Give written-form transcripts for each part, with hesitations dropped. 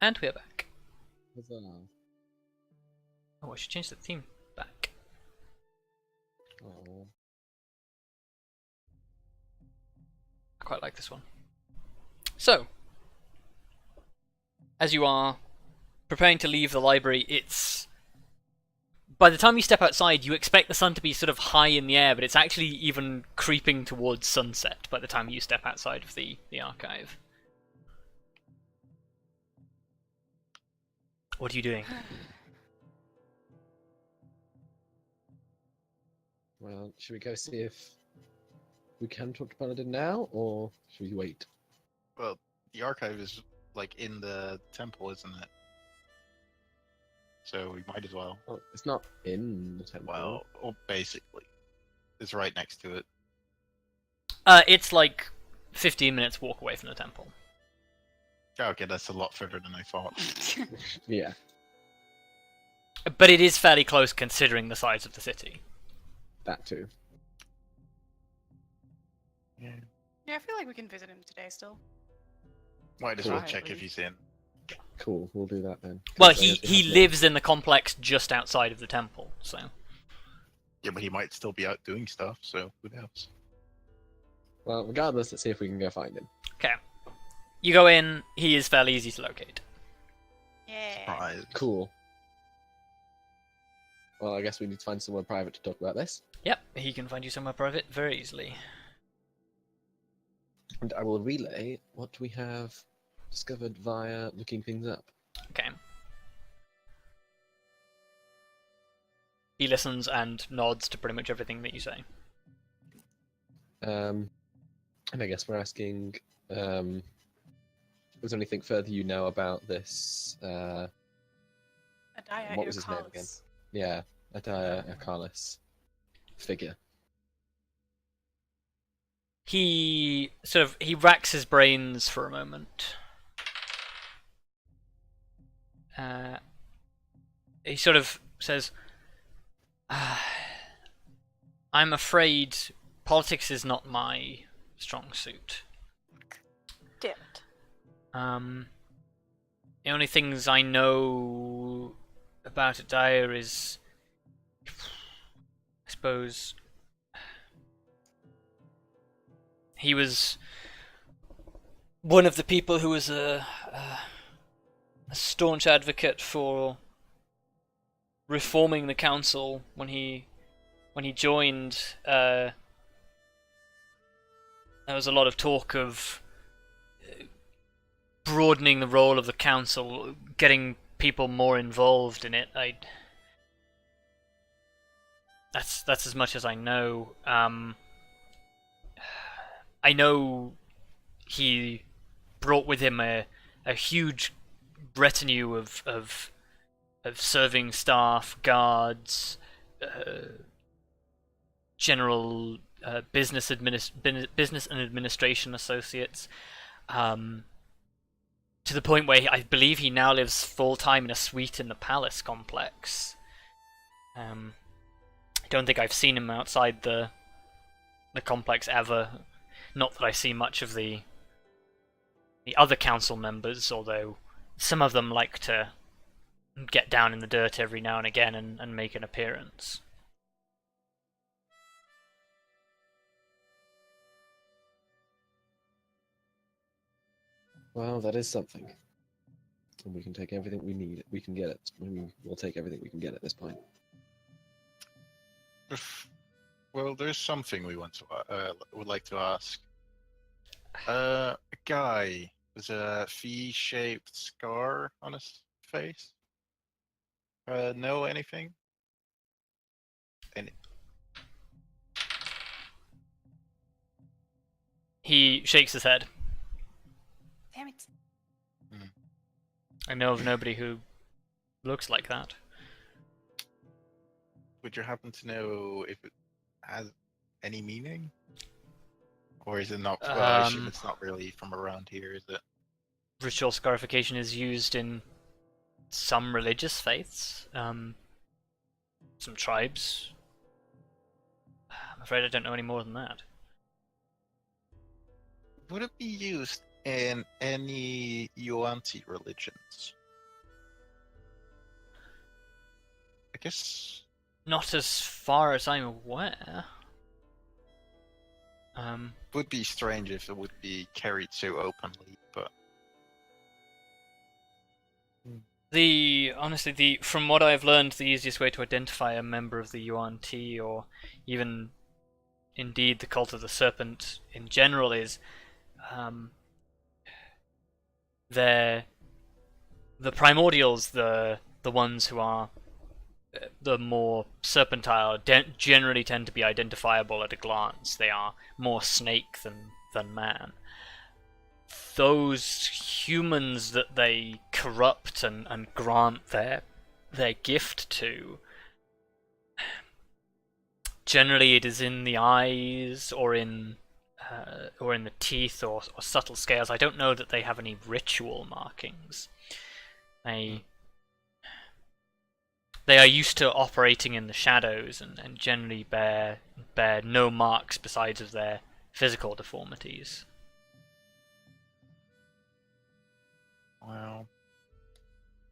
And we are back. Huzzah. Oh, I should change the theme back. Oh. I quite like this one. So, as you are preparing to leave the library, it's... By the time you step outside, you expect the sun to be sort of high in the air, but it's actually even creeping towards sunset by the time you step outside of the archive. What are you doing? Well, should we go see if we can talk to Paladin now, or should we wait? Well, the archive is like in the temple, isn't it? So we might as well. Well, it's not in the temple. Well, basically, it's right next to it. It's like 15 minutes walk away from the temple. Okay, that's a lot further than I thought. Yeah. But it is fairly close considering the size of the city. That too. Yeah. Yeah, I feel like we can visit him today still. Might as Cool. well check if he's in. Cool, we'll do that then. Well, 'Cause I guess we he have lives in the complex just outside of the temple, so... Yeah, but he might still be out doing stuff, so who knows? Well, regardless, let's see if we can go find him. Okay. You go in, he is fairly easy to locate. Yeah. Surprise. Cool. Well, I guess we need to find somewhere private to talk about this. Yep, he can find you somewhere private very easily. And I will relay what we have discovered via looking things up. Okay. He listens and nods to pretty much everything that you say. And I guess we're asking, is there anything further you know about this, Adaya what was his name again? Urkalis. Yeah, Adaya Urkalis figure. He racks his brains for a moment. He sort of says, I'm afraid politics is not my strong suit. Damn it. The only things I know about Adaya is, I suppose, he was one of the people who was a staunch advocate for reforming the council when he joined. There was a lot of talk of broadening the role of the council, getting people more involved in it. That's as much as I know. I know he brought with him a huge retinue of serving staff, guards, general business and administration associates, to the point where I believe he now lives full-time in a suite in the palace complex. I don't think I've seen him outside the complex ever. Not that I see much of the other council members, although some of them like to get down in the dirt every now and again and make an appearance. Well, that is something. And we can take everything we need. We can get it. We'll take everything we can get at this point. Well, there's something we want to would like to ask. A guy with a V-shaped scar on his face. Know anything? He shakes his head. Damn it. I know of nobody who looks like that. Would you happen to know if it has any meaning? Or is it not? Well, I assume it's not really from around here, is it? Ritual scarification is used in some religious faiths, some tribes. I'm afraid I don't know any more than that. Would it be used in any Yuan-Ti religions? I guess. Not as far as I'm aware. Would be strange if it would be carried so openly, but From what I've learned, the easiest way to identify a member of the Yuan-Ti, or even indeed the cult of the serpent in general, is the primordials, the ones who are the more serpentile, generally tend to be identifiable at a glance. They are more snake than man. Those humans that they corrupt and grant their gift to, generally it is in the eyes or in the teeth or subtle scales. I don't know that they have any ritual markings. They are used to operating in the shadows and generally bear no marks besides of their physical deformities. well,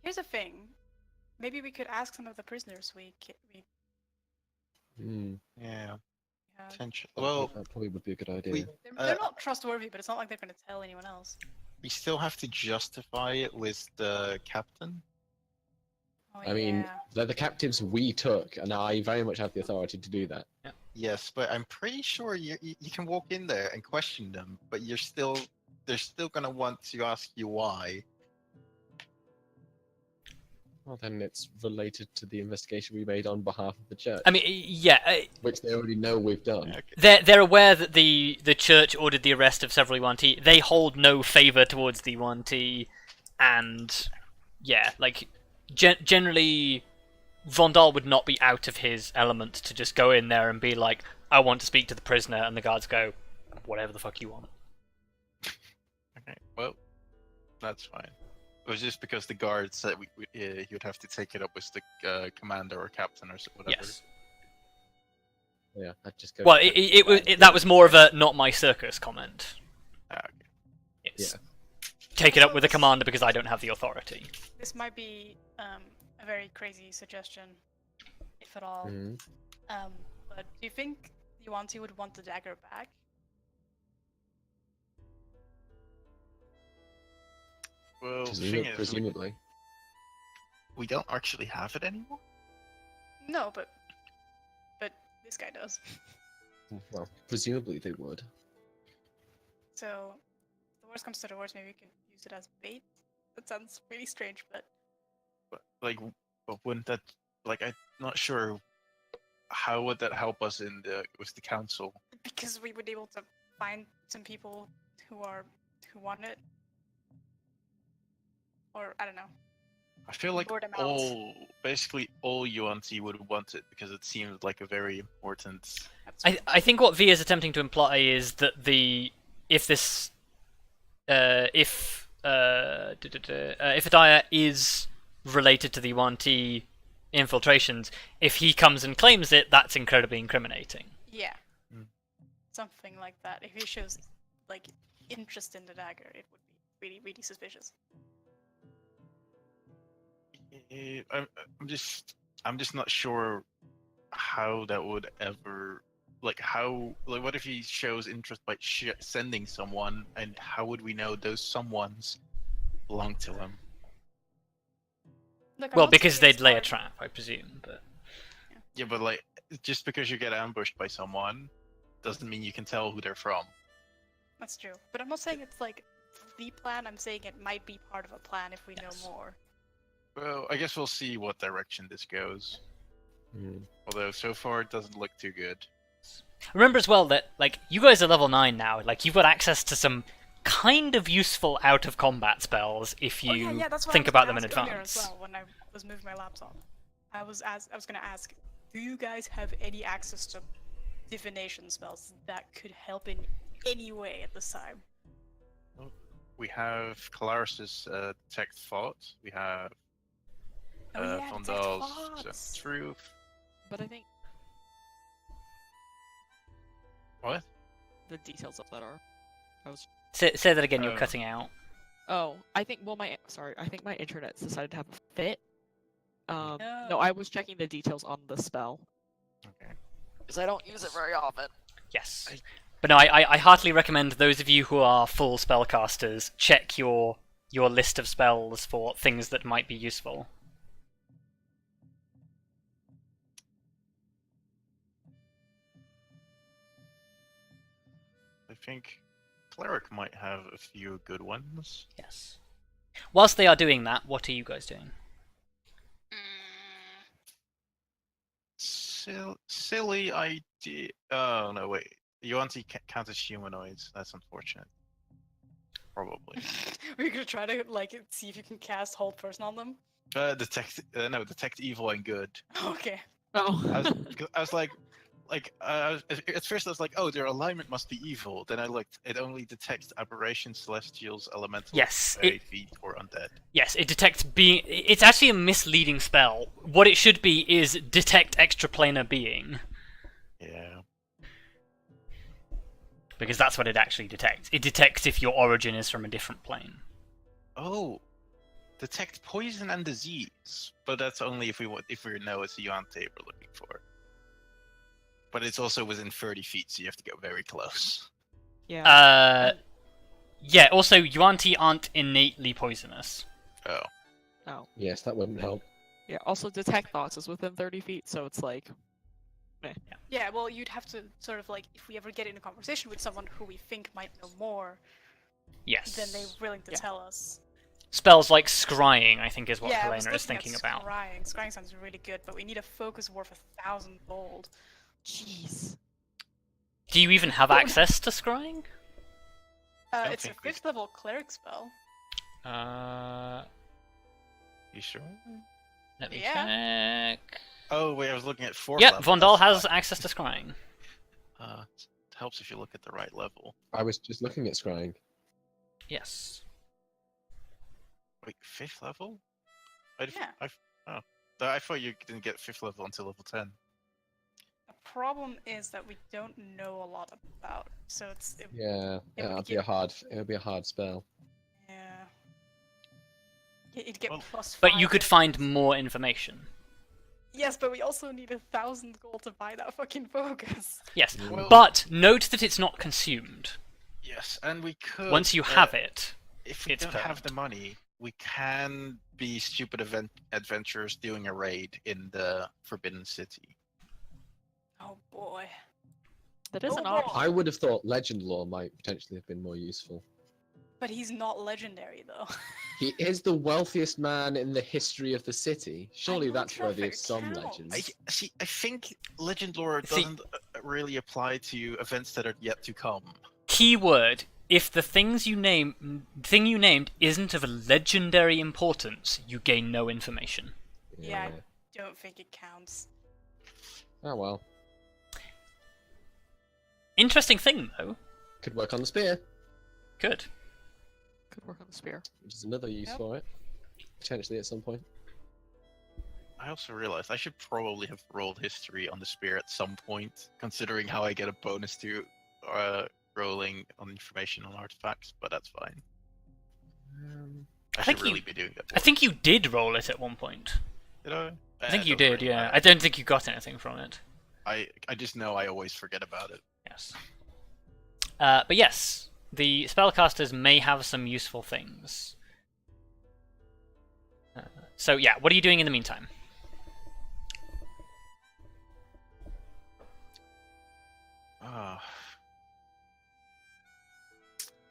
Here's a thing. Maybe we could ask some of the prisoners we yeah, have. potentially. Well, that probably would be a good idea. we They're not trustworthy, but it's not like they're going to tell anyone else. we still have to justify it with the captain. Oh, I mean, yeah. they're the captives we took, and I very much have the authority to do that. Yes, but I'm pretty sure you can walk in there and question them, but they're still gonna want to ask you why. Well, then it's related to the investigation we made on behalf of the church, I mean, yeah, which they already know we've done. Okay. they're aware that the church ordered the arrest of several Yuan-Ti. They hold no favor towards the Yuan-Ti, and yeah, like generally, Vondal would not be out of his element to just go in there and be like, "I want to speak to the prisoner," and the guards go, "Whatever the fuck you want." Okay, well, that's fine. It was just because the guard said you'd have to take it up with the commander or captain or whatever. Yes. Yeah, I'd just go. Well, that was more of a "not my circus" comment. Ah, okay. It's, Yeah. Take it up with the commander because I don't have the authority. This might be a very crazy suggestion, if at all. Mhm. But do you think Yuan-Ti would want the dagger back? Well, the thing is, Presumably. we don't actually have it anymore. No, but this guy does. Well, presumably they would. So, if the worst comes to the worst, maybe we can use it as bait. That sounds really strange, but But wouldn't that I'm not sure how would that help us with the council? because we would be able to find some people who want it, or I don't know. I feel like Lure them out. basically all Yuan-Ti would want it because it seems like a very important. I think what V is attempting to imply is that if Adaya is related to the Yuan-Ti infiltrations, if he comes and claims it, that's incredibly incriminating. Yeah. Mm. Something like that. If he shows interest in the dagger, it would be really, really suspicious. I'm just not sure how that would ever what if he shows interest by sending someone, and how would we know those someones belong to him? Look, I'm Well, not because saying it's they'd lay a hard. trap, I presume. But Yeah, but just because you get ambushed by someone doesn't mean you can tell who they're from. That's true. But I'm not saying it's the plan. I'm saying it might be part of a plan if we know more. Well, I guess we'll see what direction this goes. Mm. Although so far it doesn't look too good. remember as well that you guys are level 9 now. You've got access to some kind of useful out of combat spells if you That's what think I was about gonna them in ask earlier advance. As well, when I was moving my laptop, I was gonna ask, do you guys have any access to divination spells that could help in any way at this time? We have Kelariis' Detect Thought. We have Detect Vondal's Thoughts. Truth. But I think What? the details of that are. Say that again. You're Oh. cutting out. Oh, I think I think my internet's decided to have a fit. No, No. I was checking the details on the spell. Okay. Because I don't use it very often. Yes. But no, I heartily recommend those of you who are full spellcasters check your list of spells for things that might be useful. I think cleric might have a few good ones. Yes. Whilst they are doing that, what are you guys doing? Silly idea. Oh no, wait. Yuan-Ti counters humanoids. That's unfortunate. Probably. We're gonna try to like see if you can cast hold person on them. Detect evil and good. Okay. Oh. I was like, at first I was like, oh, their alignment must be evil. Then I looked, it only detects aberrations, celestials, elementals, Yes, fairy, feet, or undead. Yes, it detects being. It's actually a misleading spell. What it should be is detect extraplanar being, Yeah. because that's what it actually detects. It detects if your origin is from a different plane. Oh, detect poison and disease, but that's only if we know it's a Yuan-Ti we're looking for. But it's also within 30 feet, so you have to go very close. Yeah. Yeah. Also, Yuan-Ti aren't innately poisonous. Oh. Oh. Yes, that wouldn't help. Yeah. Also, detect thoughts is within 30 feet, so it's like. Yeah, well, you'd have to sort of like, if we ever get in a conversation with someone who we think might know more, Yes. then they're willing to Yeah. tell us. Spells like scrying, I think, is what yeah, I Helena was is looking thinking at about. Scrying. Scrying sounds really good, but we need a focus worth 1,000 gold. Jeez. Do you even have access to scrying? don't It's a think we- 5th level cleric spell. You sure? Let me Yeah. check. Oh wait, I was looking at 4th Yep, level. Vondal that's has why. access to scrying. It helps if you look at the right level. I was just looking at scrying. Yes. Wait, 5th level? Yeah. I thought you didn't get 5th level until level 10. The problem is that we don't know a lot about, so Yeah, It would it'd be give- a hard. It would be a hard spell. yeah. You'd get Well, plus But 5 you could to- find more information. Yes, but we also need 1,000 gold to buy that fucking focus. Yes, Well- but note that it's not consumed. Yes, and we could. Once you have it, if we it's don't have the permanent. money, we can be stupid adventurers doing a raid in the Forbidden City. Oh boy. That is Oh, an boy. option. I would have thought legend lore might potentially have been more useful. But he's not legendary though. He is the wealthiest man in the history of the city. Surely don't that's know if worthy of it some counts. legends. I think legend lore See- doesn't really apply to events that are yet to come. keyword, if the thing you named isn't of a legendary importance, you gain no information. Yeah, I don't think it counts. Oh well. Interesting thing, though. Could work on the spear, Good. Could work on the spear. which is another use Yep. for it. Potentially at some point. I also realized I should probably have rolled history on the spear at some point, considering how I get a bonus to rolling on information on artifacts, but that's fine. I think should really be doing that. I think you did roll it at one point. Did I? I think you don't did, really yeah. matter. I don't think you got anything from it. I just know I always forget about it. Yes. But yes, the spellcasters may have some useful things. So yeah, what are you doing in the meantime?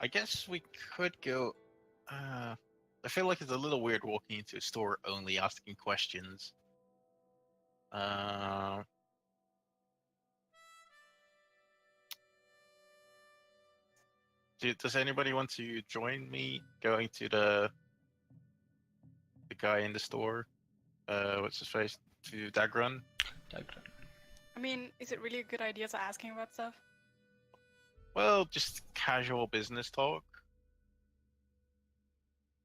I guess we could go. I feel like it's a little weird walking into a store only asking questions. Does anybody want to join me going to the guy in the store? What's his face? To Dagrun? I mean, is it really a good idea to ask him about stuff? Well, just casual business talk.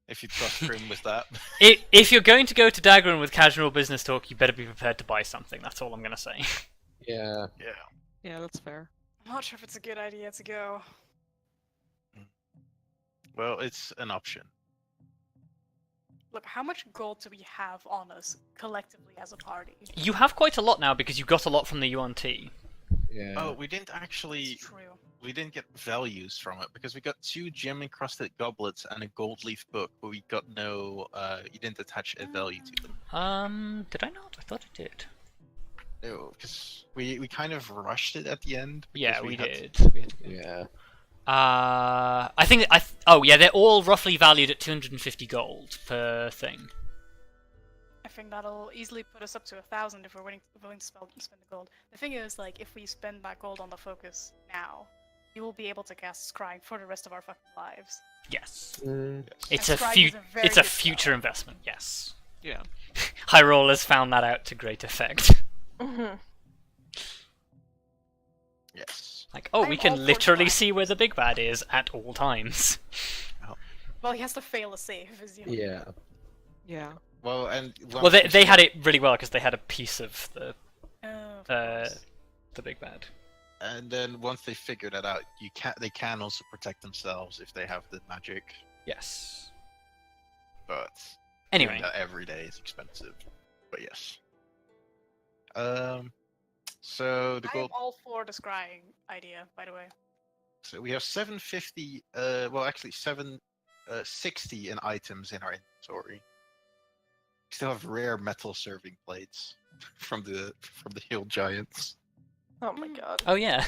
If you trust Grim with that. If you're going to go to Dagron with casual business talk, you better be prepared to buy something. That's all I'm going to say. Yeah. Yeah. Yeah, that's fair. I'm not sure if it's a good idea to go. Well, it's an option. Look, how much gold do we have on us collectively as a party? You have quite a lot now because you got a lot from the UNT. Yeah. Oh, we didn't actually. It's true. We didn't get values from it because we got 2 gem-encrusted goblets and a gold leaf book, but we got no. You didn't attach a value to them. Did I not? I thought I did. No, because we kind of rushed it at the end. Yeah, because we had- did. We had to go. Yeah. I think oh yeah, they're all roughly valued at 250 gold per thing. I think that'll easily put us up to 1,000 if we're willing to spend the gold. The thing is, like, if we spend that gold on the focus now, we will be able to cast Scrying for the rest of our fucking lives. Yes. Mm. It's And a Scrying is a very it's a good future spell. investment. Yes. Yeah. High rollers found that out to great effect. Mhm. Yes. Like, oh, I'm we all can for literally Scrying. see where the big bad is at all times. Well, he has to fail a save, is the only Yeah. Yeah. Well, and Well, they had it really well because they had a piece of the Of course. the big bad. And then once they figure that out, they can also protect themselves if they have the magic. Yes. But Anyway, doing that every day is expensive. But yes. So the I am gold. all for the scrying idea, by the way. So we have 750. Well, actually 760 in items in our inventory. We still have rare metal serving plates from the hill giants. Oh my god. oh yeah.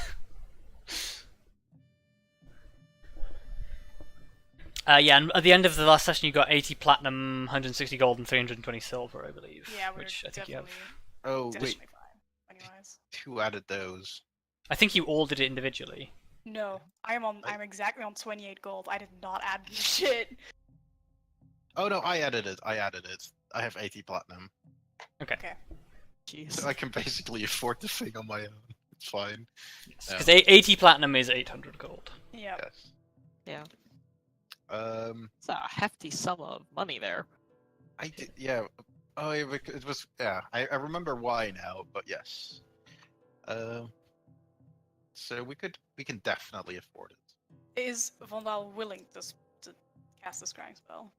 Yeah, and at the end of the last session, you got 80 platinum, 160 gold, and 320 silver, I believe. Yeah, we're which I think you definitely, have. Oh wait, definitely fine. Anyways. who added those? I think you all did it individually. No, I'm exactly on 28 gold. I did not add shit. Oh no, I added it. I have 80 platinum, Okay. Okay. Jeez. so I can basically afford the thing on my own. It's fine. Because 80 platinum is 800 gold. Yeah. Yes. Yeah. Um, It's a hefty sum of money there. I did. Yeah. Oh, it was. Yeah, I remember why now, but yes. So we can definitely afford it. Is Vondal willing to cast the scrying spell?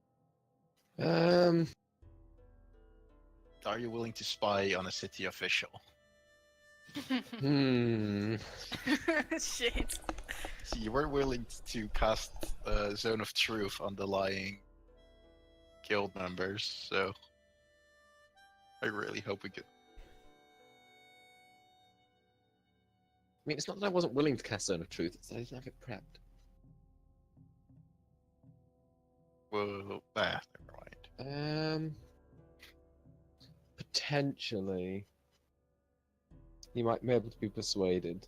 Are you willing to spy on a city official? Shit. So you were willing to cast Zone of Truth on the lying guild members, so I really hope we get. I mean, it's not that I wasn't willing to cast Zone of Truth, it's that I didn't have it prepped. Whoa, never mind. Potentially. You might be able to be persuaded.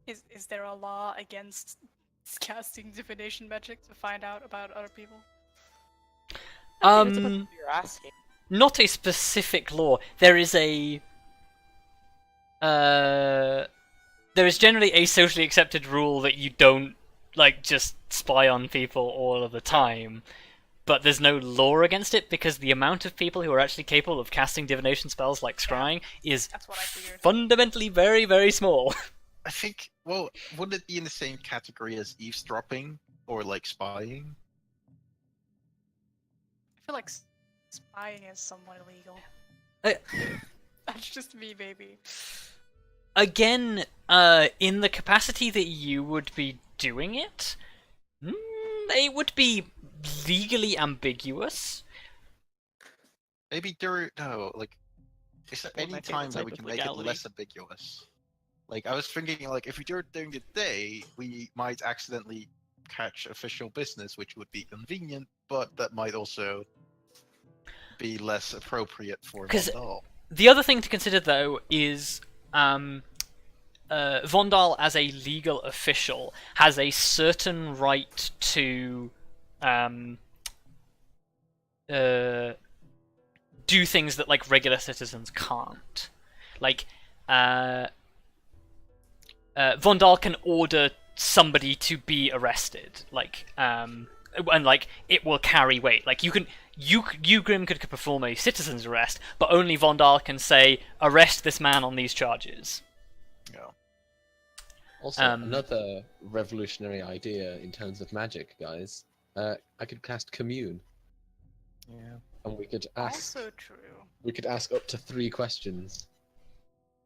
Is there a law against casting divination magic to find out about other people? I think it depends on who you're asking. Not a specific law. There is a. There is generally a socially accepted rule that you don't just spy on people all of the time, but there's no law against it because the amount of people who are actually capable of casting divination spells like scrying is That's what I figured. fundamentally very, very small. I think. Well, would it be in the same category as eavesdropping or like spying? I feel like spying is somewhat illegal. Uh, That's just me, baby. Again, in the capacity that you would be doing it, it would be legally ambiguous. Maybe is there Well, any my favorite time that type we of can make it legality. less ambiguous? Like I was thinking, like if we do it during the day, we might accidentally catch official business, which would be convenient, but that might also be less appropriate for 'Cause- Vondal. The other thing to consider, though, is Vondal, as a legal official, has a certain right to do things that regular citizens can't. Vondal can order somebody to be arrested, and it will carry weight. You Grim could perform a citizen's arrest, but only Vondal can say, arrest this man on these charges. Yeah. Also, another revolutionary idea in terms of magic, guys. I could cast Commune, Yeah. and we could ask Also true. up to 3 questions.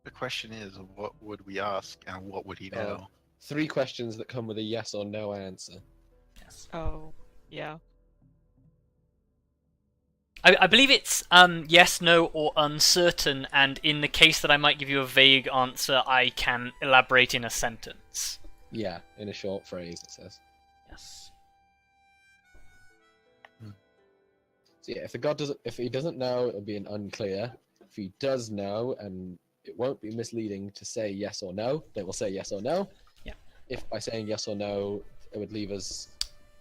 The question is, what would we ask, and what would he Oh. know? 3 questions that come with a yes or no answer. Yes. Oh, yeah. I believe it's yes, no, or uncertain, and in the case that I might give you a vague answer, I can elaborate in a sentence. Yeah, in a short phrase, it says. Yes. So yeah, if he doesn't know, it'll be an unclear. If he does know, and it won't be misleading to say yes or no, they will say yes or no. Yeah. If by saying yes or no, it would leave us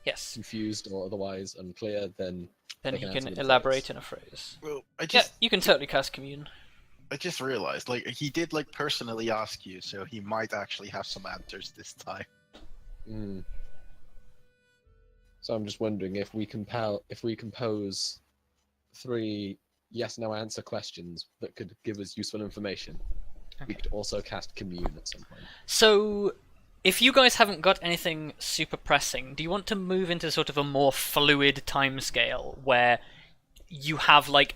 Yes. confused or otherwise unclear, then Then they he can can answer with a elaborate phrase. in a phrase. Well, Yeah, you can totally cast Commune. I just realized, like, he did like personally ask you, so he might actually have some answers this time. Mm. So I'm just wondering if we compose 3 yes/no answer questions that could give us useful information. We Okay. could also cast Commune at some point. So, if you guys haven't got anything super pressing, do you want to move into sort of a more fluid timescale where you have like,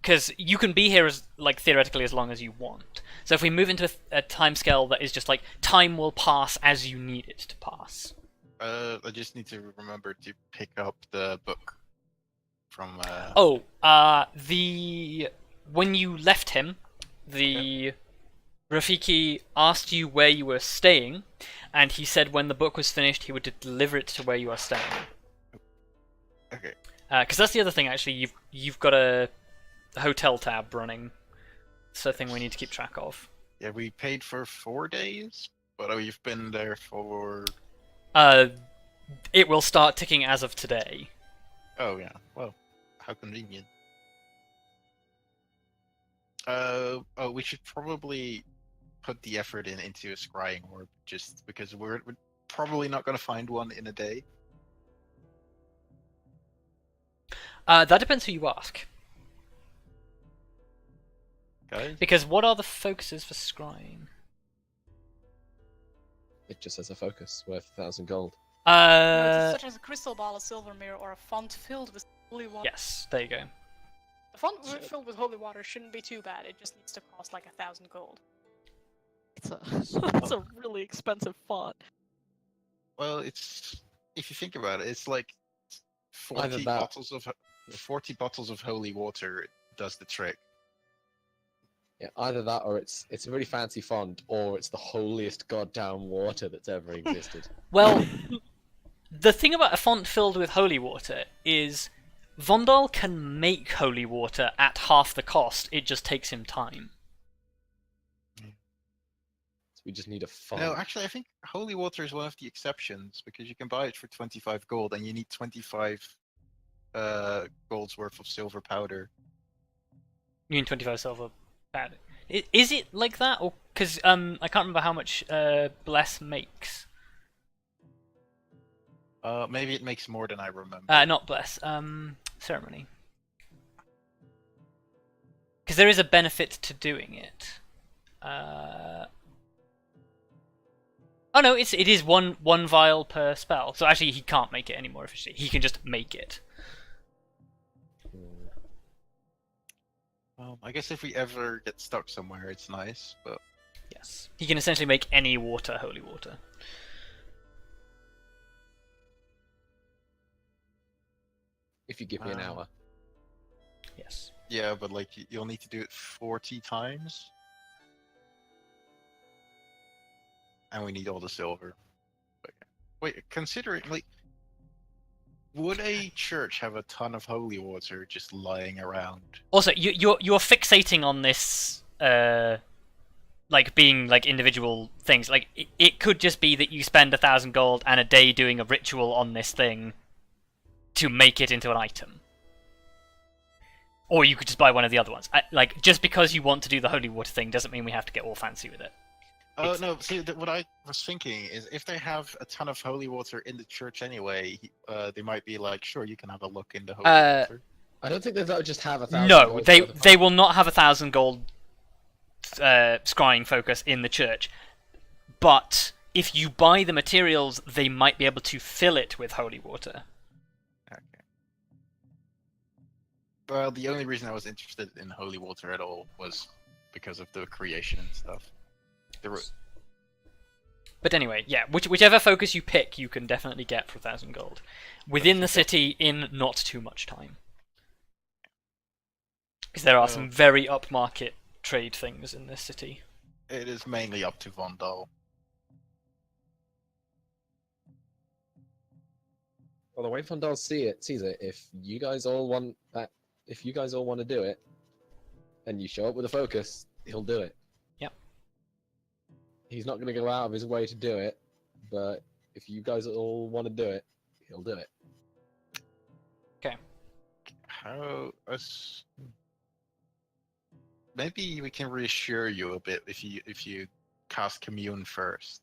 because you can be here as like theoretically as long as you want. So if we move into a timescale that is just like time will pass as you need it to pass. I just need to remember to pick up the book from. When you left him, the Rafiki asked you where you were staying, and he said when the book was finished, he would deliver it to where you are staying. Okay. Because that's the other thing. Actually, you've got a hotel tab running. It's a thing we need to keep track of. Yeah, we paid for 4 days, but we've been there for. It will start ticking as of today. Oh yeah. Well, how convenient. We should probably put the effort into a scrying orb, just because we're probably not going to find one in a day. That depends who you ask. Guys? Because what are the focuses for scrying? It just has a focus worth 1,000 gold. Notice such as a crystal ball, a silver mirror, or a font filled with holy water. Yes, there you go. The font filled with holy water shouldn't be too bad. It just needs to cost like 1,000 gold. It's a really expensive font. Well, it's if you think about it, it's like Either 40 that- bottles of holy water does the trick. Yeah, either that or it's a really fancy font, or it's the holiest goddamn water that's ever existed. Well, the thing about a font filled with holy water is Vondal can make holy water at half the cost. It just takes him time. So we just need a font. No, actually, I think holy water is one of the exceptions because you can buy it for 25 gold, and you need 25 gold's worth of silver powder. You need 25 silver. Bad. Is it like that, or because I can't remember how much Bless makes. Maybe it makes more than I remember. Not Bless. Ceremony. Because there is a benefit to doing it. Oh no, it is one vial per spell. So actually, he can't make it any more efficiently. He can just make it. I guess if we ever get stuck somewhere, it's nice, but Yes, he can essentially make any water holy water. If you give me an hour. Yes. yeah, but like you'll need to do it 40 times, and we need all the silver. But, wait, considering like, would a church have a ton of holy water just lying around? Also, you're fixating on this, like being like individual things. Like it could just be that you spend 1,000 gold and a day doing a ritual on this thing to make it into an item, or you could just buy one of the other ones. Like just because you want to do the holy water thing doesn't mean we have to get all fancy with it. Oh It's- no! See, what I was thinking is, if they have a ton of holy water in the church anyway, they might be like, "Sure, you can have a look in the holy water." I don't think that would just have 1,000 No, gold they worth of they will not have 1,000 gold scrying focus in the church, but if you buy the materials, they might be able to fill it with holy water. Okay. Well, the only reason I was interested in holy water at all was because of the creation and stuff. But anyway, yeah, whichever focus you pick, you can definitely get for 1,000 gold. Within the city, in not too much time. Because there are some very upmarket trade things in this city. It is mainly up to Vondal. Well, the way Vondal sees it, if you guys all want to do it, and you show up with a focus, he'll do it. Yep. He's not going to go out of his way to do it, but if you guys all want to do it, he'll do it. Okay. Maybe we can reassure you a bit if you cast commune first.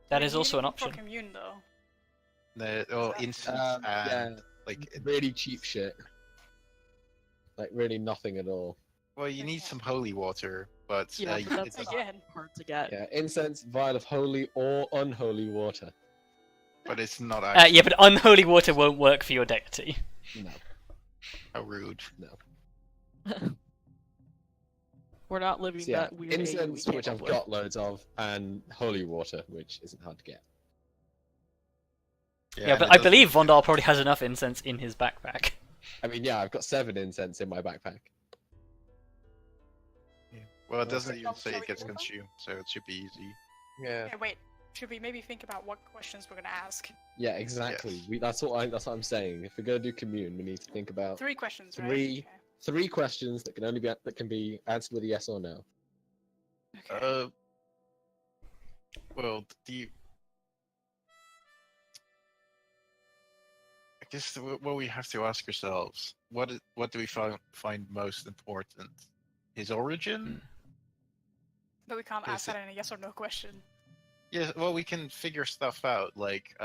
That is also an For option. commune, though. Incense and Yeah, like really cheap shit. Like really nothing at all. well, you need some holy water, but Yeah, but that's it's, Again. hard to get. Yeah, incense, vial of holy or unholy water. but it's not actually. Yeah, but unholy water won't work for your deity. No, How rude. no. We're not living So, yeah, that weird incense, age we which came I've up with. got loads of, and holy water, which isn't hard to get. Yeah, and but it I doesn't- believe Vondal probably has enough incense in his backpack. I mean, yeah, I've got 7 incense in my backpack. Well, it doesn't even Oh, say shall it we gets go? consumed, so it should be easy. Yeah. Okay, wait. Should we maybe think about what questions we're gonna ask? Yeah, exactly. Yes. That's what I'm saying. If we're gonna do commune, we need to think about 3 questions, right? Three. 3 questions that can be answered with a yes or no. Okay. Okay. Well, I guess what we have to ask ourselves: what do we find most important? His origin? But we can't yes, ask that in a yes or no question. Yeah. Well, we can figure stuff out. Like,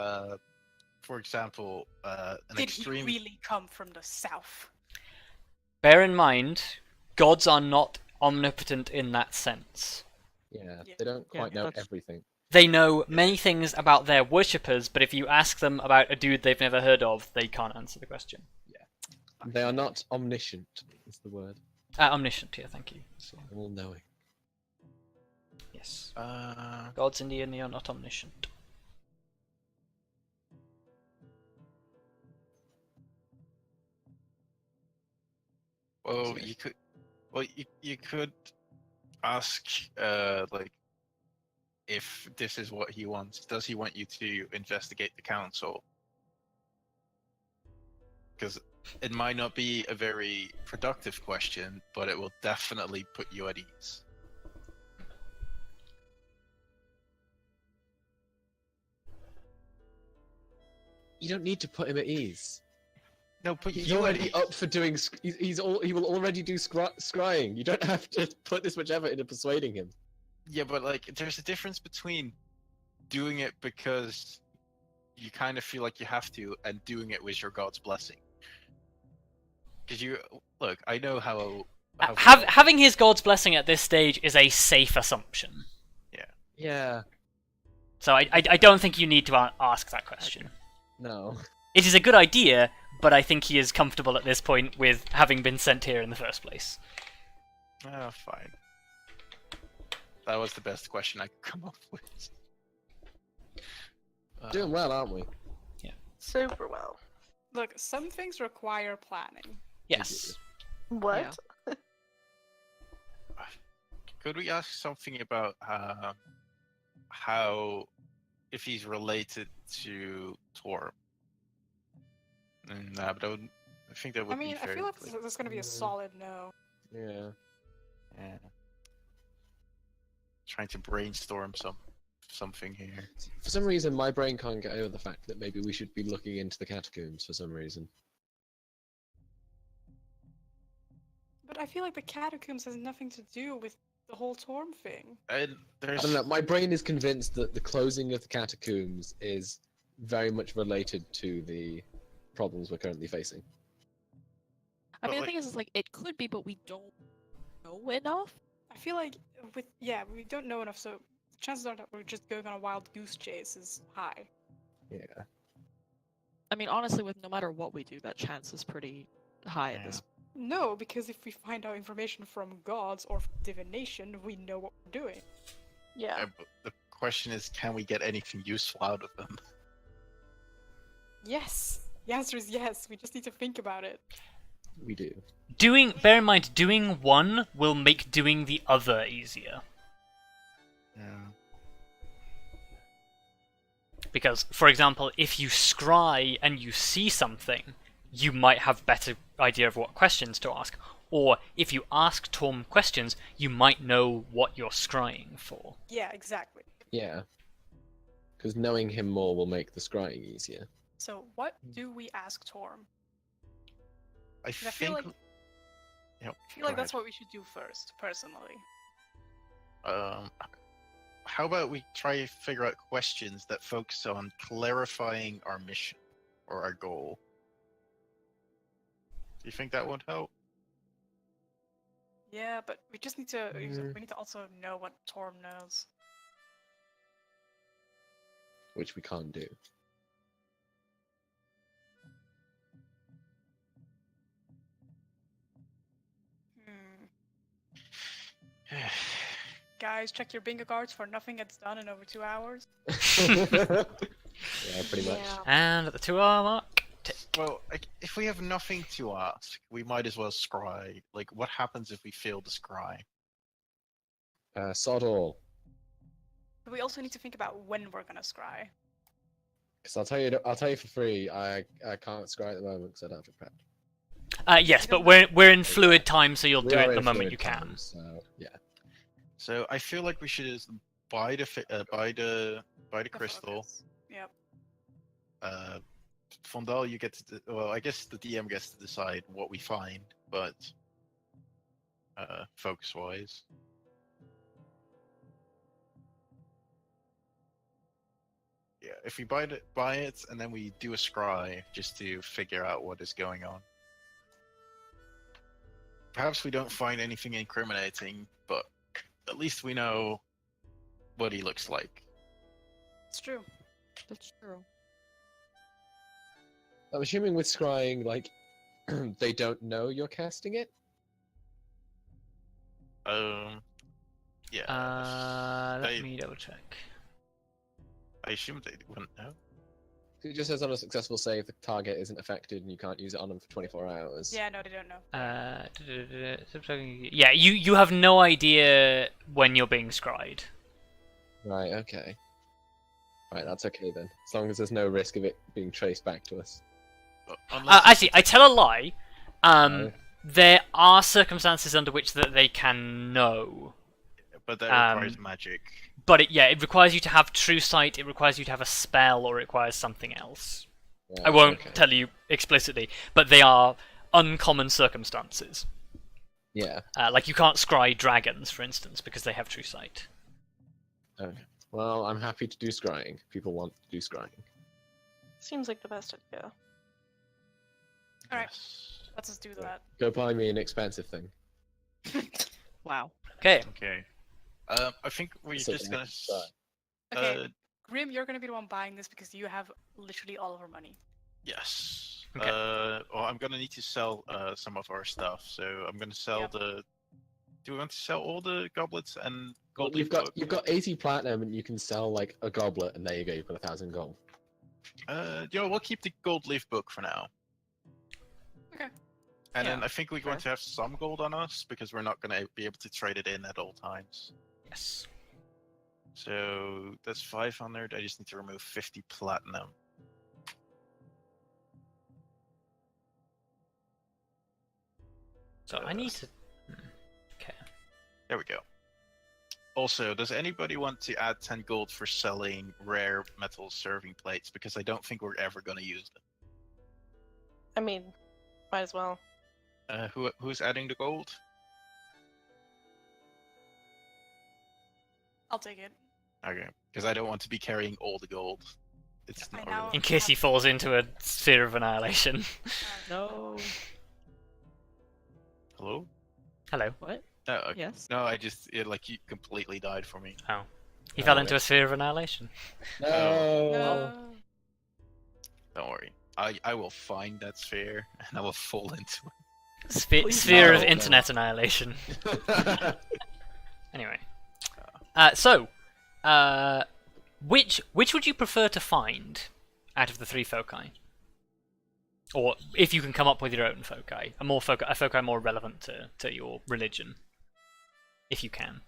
for example, an Did extreme. he really come from the south? Bear in mind, gods are not omnipotent in that sense. Yeah, Yeah. they don't quite know that's- everything. They know many things about their worshippers, but if you ask them about a dude they've never heard of, they can't answer the question. They are not omniscient, is the word. Omniscient, yeah, thank you. All knowing. Yes. Uh, Gods in D&D are not omniscient. well, you could. Well, you could ask, like, if this is what he wants. Does he want you to investigate the council? Because it might not be a very productive question, but it will definitely put you at ease. You don't need to put him at ease. No, put He's you at already ease. up for doing. He will already do scrying. You don't have to put this much effort into persuading him. Yeah, but like, there's a difference between doing it because you kind of feel like you have to, and doing it with your god's blessing. Because look, I know how. Having his god's blessing at this stage is a safe assumption. Yeah. So I don't think you need to ask that question. No. It is a good idea, but I think he is comfortable at this point with having been sent here in the first place. Oh, fine. That was the best question I could come up with. Doing well, aren't we? Super well. Look, some things require planning. Yes. What? Could we ask something about how, if he's related to Torm? Nah, but I think that would I mean, be I fair. feel like there's gonna be a solid no. Yeah. Yeah. Trying to brainstorm something here. For some reason, my brain can't get over the fact that maybe we should be looking into the catacombs for some reason. But I feel like the catacombs has nothing to do with the whole Torm thing. And I there's don't know. My brain is convinced that the closing of the catacombs is very much related to the problems we're currently facing. I But, mean, the like- thing is, like, it could be, but we don't know enough. I feel like we don't know enough. So chances are that we're just going on a wild goose chase is high. Yeah. I mean, honestly, with no matter what we do, that chance is pretty high at this. No, because if we find out information from gods or from divination, we know what we're doing. Yeah. But the question is, can we get anything useful out of them? Yes. The answer is yes. We just need to think about it. We do. Bear in mind, doing one will make doing the other easier. Yeah. Because, for example, if you scry and you see something, you might have better idea of what questions to ask. Or if you ask Torm questions, you might know what you're scrying for. Yeah, exactly. Yeah. Because knowing him more will make the scrying easier. So what do we ask Torm? I 'Cause I think. feel like Yep, I feel go like that's ahead. what we should do first, personally. How about we try to figure out questions that focus on clarifying our mission or our goal? Do you think that would help? Yeah, but we just need to Mm. we need to also know what Torm knows. Which we can't do. Guys, check your bingo cards for nothing gets done in over 2 hours. Yeah, pretty much. Yeah. And at the 2-hour mark, tick. Well, if we have nothing to ask, we might as well scry. Like, what happens if we fail to scry? Sod all. But we also need to think about when we're gonna scry. Because I'll tell you for free, I can't scry at the moment because I don't have it prepped. Yes, but we're in fluid time, so you'll We do are it in the moment fluid you can. times, so yeah. So I feel like we should just buy the crystal. Focus. Yep. Vondal, you get to. Well, I guess the DM gets to decide what we find, but focus-wise. Yeah, if we buy it, and then we do a scry just to figure out what is going on. Perhaps we don't find anything incriminating, but at least we know what he looks like. It's true. That's true. I'm assuming with scrying, like, they don't know you're casting it? Yeah. Let me double check. I assume they wouldn't know. It just says on a successful save, the target isn't affected and you can't use it on them for 24 hours. Yeah, no, they don't know. Yeah, you have no idea when you're being scryed. Right, okay. Right, that's okay then. As long as there's no risk of it being traced back to us. But unless Actually, I tell a lie. No. There are circumstances under which that they can know. but that requires magic. But it requires you to have true sight, it requires you to have a spell, or it requires something else. Right, I won't okay. tell you explicitly, but they are uncommon circumstances. Yeah. Like you can't scry dragons, for instance, because they have true sight. Okay. Well, I'm happy to do scrying. If people want to do scrying. Seems like the best idea. Alright, Yes. let's just do that. Go buy me an expensive thing. Wow. Okay. Okay. I think we're So just then gonna. try. Okay, Grim, you're gonna be the one buying this because you have literally all of our money. Yes. Okay. Well, I'm gonna need to sell some of our stuff, so I'm gonna sell Yep. the. Do we want to sell all the goblets and Well, gold? you've got 80 platinum and you can sell like a goblet and there you go, you've got 1,000 gold. We'll keep the gold leaf book for now. Okay. And then Yeah, I think we're going to have some gold on us because we're not going to be able to trade it in at all times. Yes. So that's 500. I just need to remove 50 platinum. So I need to. Okay. There we go. Also, does anybody want to add 10 gold for selling rare metal serving plates? Because I don't think we're ever going to use them. I mean, might as well. Who's adding the gold? I'll take it. Okay, because I don't want to be carrying all the gold. It's I not know. really... In case he falls into a sphere of annihilation. No. Hello? Hello. What? Oh, okay. Yes. No, I just you completely died for me. Oh. He fell Oh, into yeah. a sphere of annihilation. No. No. Don't worry. I will find that sphere and I will fall into it. Please Sphere of no. internet annihilation. Oh. Anyway. Which would you prefer to find out of the three foci? Or if you can come up with your own foci, a foci more relevant to your religion, if you can.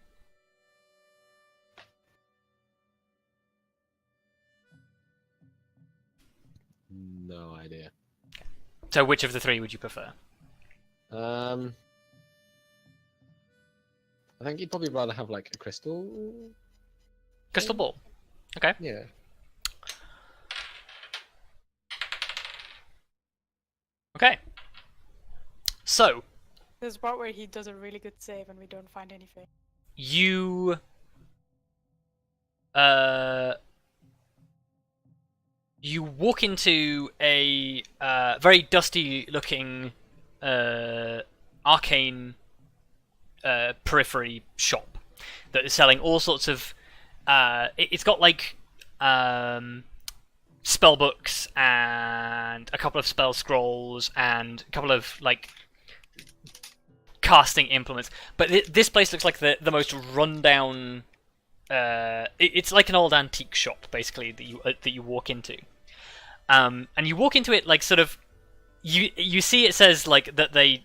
No idea. So which of the three would you prefer? I think you'd probably rather have like a crystal. Crystal ball. Okay. Yeah. Okay. So There's a part where he does a really good save and we don't find anything. you you walk into a very dusty-looking arcane periphery shop that is selling all sorts of. It's got like spell books and a couple of spell scrolls and a couple of like casting implements. But this place looks like the most rundown. It's like an old antique shop, basically, that you walk into. And you walk into it like sort of. You see it says like that they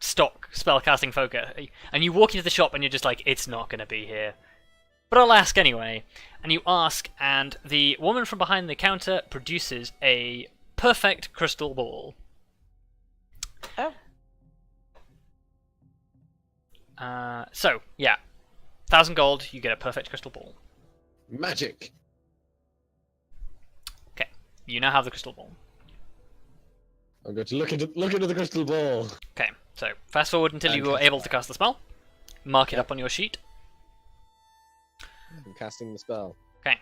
stock spellcasting foci, and you walk into the shop and you're just like, it's not gonna be here. But I'll ask anyway. And you ask, and the woman from behind the counter produces a perfect crystal ball. Oh. So, yeah. 1,000 gold, you get a perfect crystal ball. Magic. Okay, you now have the crystal ball. I'm going to look into the crystal ball. Okay, so fast forward until you were able to cast the spell. Mark it up on your sheet. I'm casting the spell. Okay.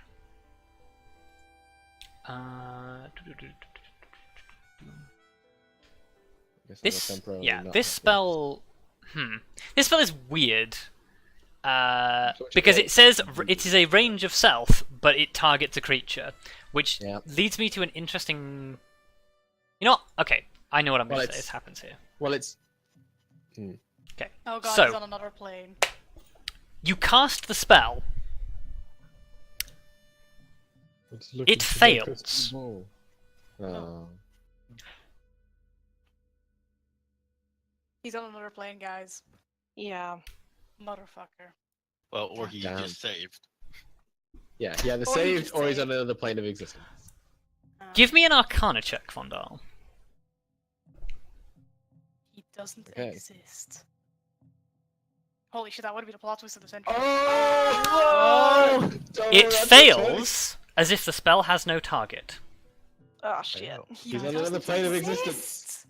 Guess This, I'm temporarily yeah, not this happy. spell. This spell is weird. what you Because call it says it is a range of self, but it targets a creature, which Yeah. leads me to an interesting. You know what? Okay, I know what I'm Well, going to say. it's- This happens here. Well, it's. Okay. Oh god, So- he's on another plane. You cast the spell. Let's look into the fails. crystal ball. Oh. He's on another plane, guys. Yeah. Motherfucker. Well, or he Damn. just saved. Yeah, he either Or he saved just or he's saved. on another plane of existence. Give me an Arcana check, Vondal. He doesn't Okay. exist. Holy shit, that would be the plot twist of the century. Oh! It fails as if the spell has no target. Oh shit. He He's on doesn't another plane of exist. existence.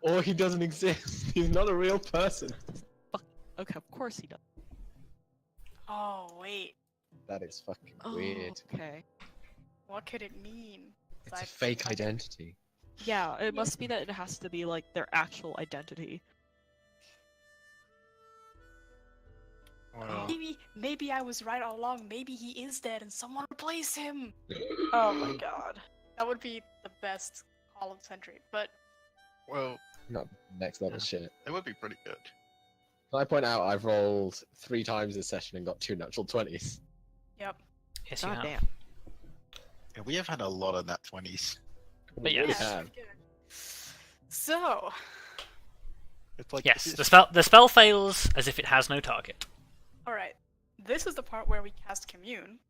Or he doesn't exist. He's not a real person. Okay, of course he does. Oh wait, That is fucking Oh, weird. okay. what could it mean? It's a fake identity. Yeah, it must be that it has to be like their actual identity. Well, Maybe I was right all along. Maybe he is dead and someone replaced him. Oh my god. That would be the best call of the century. But well, Not next level Yeah. shit. it would be pretty good. Can I point out I've rolled 3 times this session and got 2 natural 20s. yep. Yes, you God have. damn. Yeah, we have had a lot of nat 20s. But We really yes. have. pretty good. So It's like Yes, it's- the spell fails as if it has no target. all right, this is the part where we cast Commune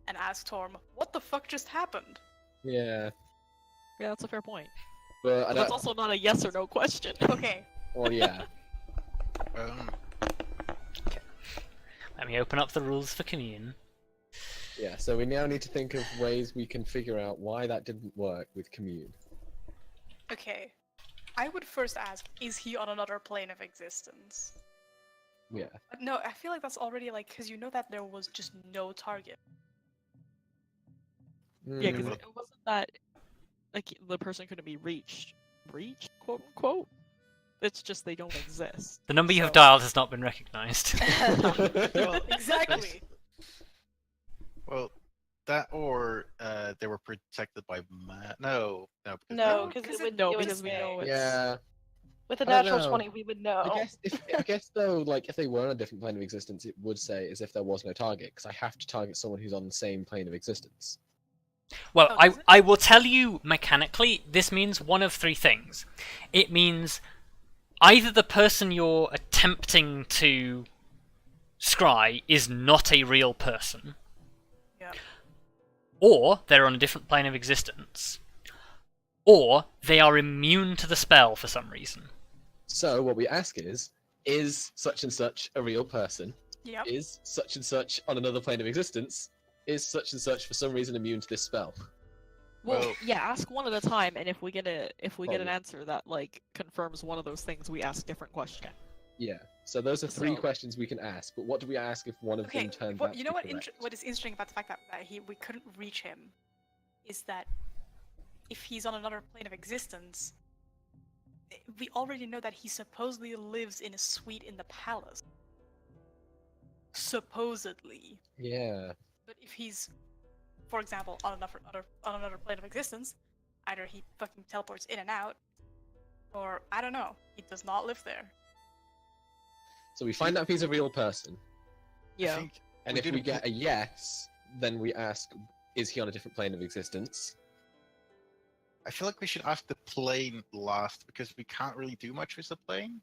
and ask Torm, "What the fuck just happened?" Yeah. Yeah, that's a fair point. But I But that's don't... also not a yes or no question. Okay. Well, yeah. Let me open up the rules for commune. Yeah, so we now need to think of ways we can figure out why that didn't work with Commune. Okay. I would first ask, is he on another plane of existence? Yeah. But no, I feel like that's already like, because you know that there was just no target. Yeah, because Mm, it wasn't that like the person couldn't be reached, quote unquote. It's just they don't exist. The number you have So- dialed has not been recognized. Well, Exactly. Well, that or they were protected by No, because No, they because were- because we know it's Yeah. with a I don't natural know. 20, we would know. I guess though, like if they were on a different plane of existence, it would say as if there was no target, because I have to target someone who's on the same plane of existence. Well, Oh, does it? I will tell you mechanically, this means one of three things. It means either the person you're attempting to scry is not a real person, Yeah. or they're on a different plane of existence, or they are immune to the spell for some reason. So what we ask is such and such a real person? Yep. Is such and such on another plane of existence? Is such and such for some reason immune to this spell? Well, Well- yeah, ask one at a time, and if we get an yeah. answer that like confirms one of those things, we ask different question. Yeah. So those are three So- questions we can ask, but what do we ask if one of Okay, them turns what, out you to know be what? correct? What is interesting about the fact that we couldn't reach him is that if he's on another plane of existence, we already know that he supposedly lives in a suite in the palace. Supposedly, Yeah. but if he's, for example, on another plane of existence, either he fucking teleports in and out, or I don't know, he does not live there. So we find out if he's a real person, Yeah. I think and We if we didn't get a yes, then we ask, is he on a different plane of existence? I feel like we should ask the plane last because we can't really do much with the plane.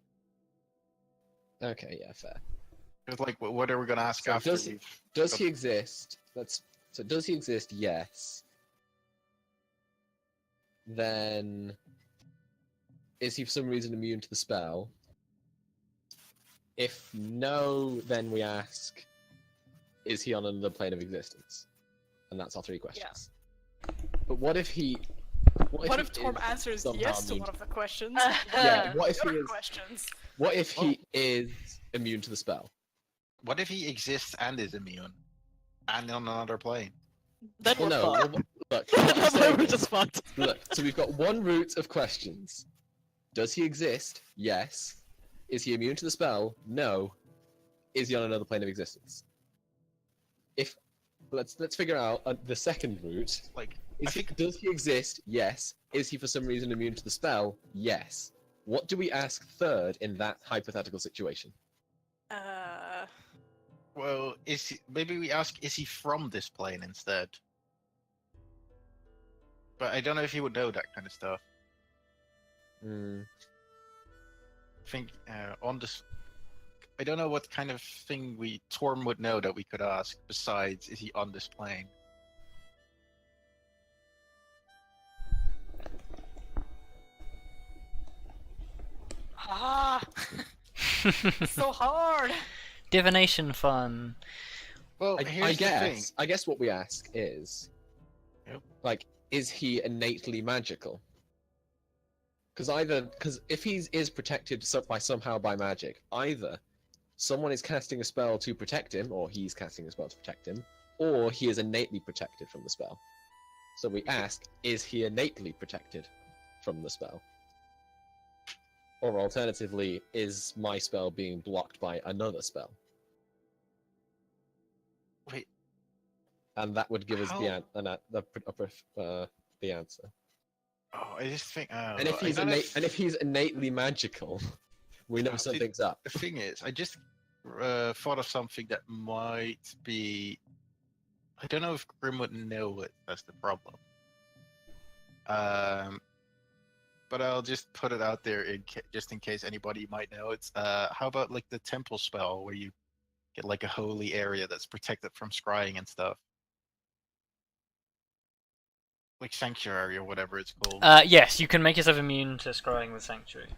Okay, yeah, fair. Because like, what are we gonna ask So after? does we've Does got- he exist? So does he exist? Yes. Then is he for some reason immune to the spell? If no, then we ask, is he on another plane of existence? And that's our three questions. But what if he? What if he Torm is answers somehow yes to immune one of the questions? Yeah. What if The he other is? questions. What if he is immune to the spell? What if he exists and is immune, and on another plane? Then Well, we're no. fucked. Well, look, what I'm Then saying we're is- just fucked. Look, so we've got one root of questions. Does he exist? Yes. Is he immune to the spell? No. Is he on another plane of existence? If let's figure out the second route. Like, I think Does he exist? Yes. Is he for some reason immune to the spell? Yes. What do we ask third in that hypothetical situation? well, maybe we ask, is he from this plane instead? But I don't know if he would know that kind of stuff. Hmm. I think on this, I don't know what kind of thing Torm would know that we could ask besides, is he on this plane? Ah, so hard. Divination fun. Well, I here's the thing. guess what we ask is, Yep. like, is he innately magical? Because if he is protected somehow by magic, either someone is casting a spell to protect him, or he's casting a spell to protect him, or he is innately protected from the spell. So we ask, is he innately protected from the spell? Or alternatively, is my spell being blocked by another spell? Wait, And that would give us How- the answer. oh, I just think. Oh, And if I he's don't know innately magical, we know Yeah, see, something's up. The thing is, I just thought of something that might be. I don't know if Grim would know it. That's the problem. But I'll just put it out there just in case anybody might know. It's how about like the temple spell where you get like a holy area that's protected from scrying and stuff, like sanctuary or whatever it's called. Yes, you can make yourself immune to scrying with Sanctuary.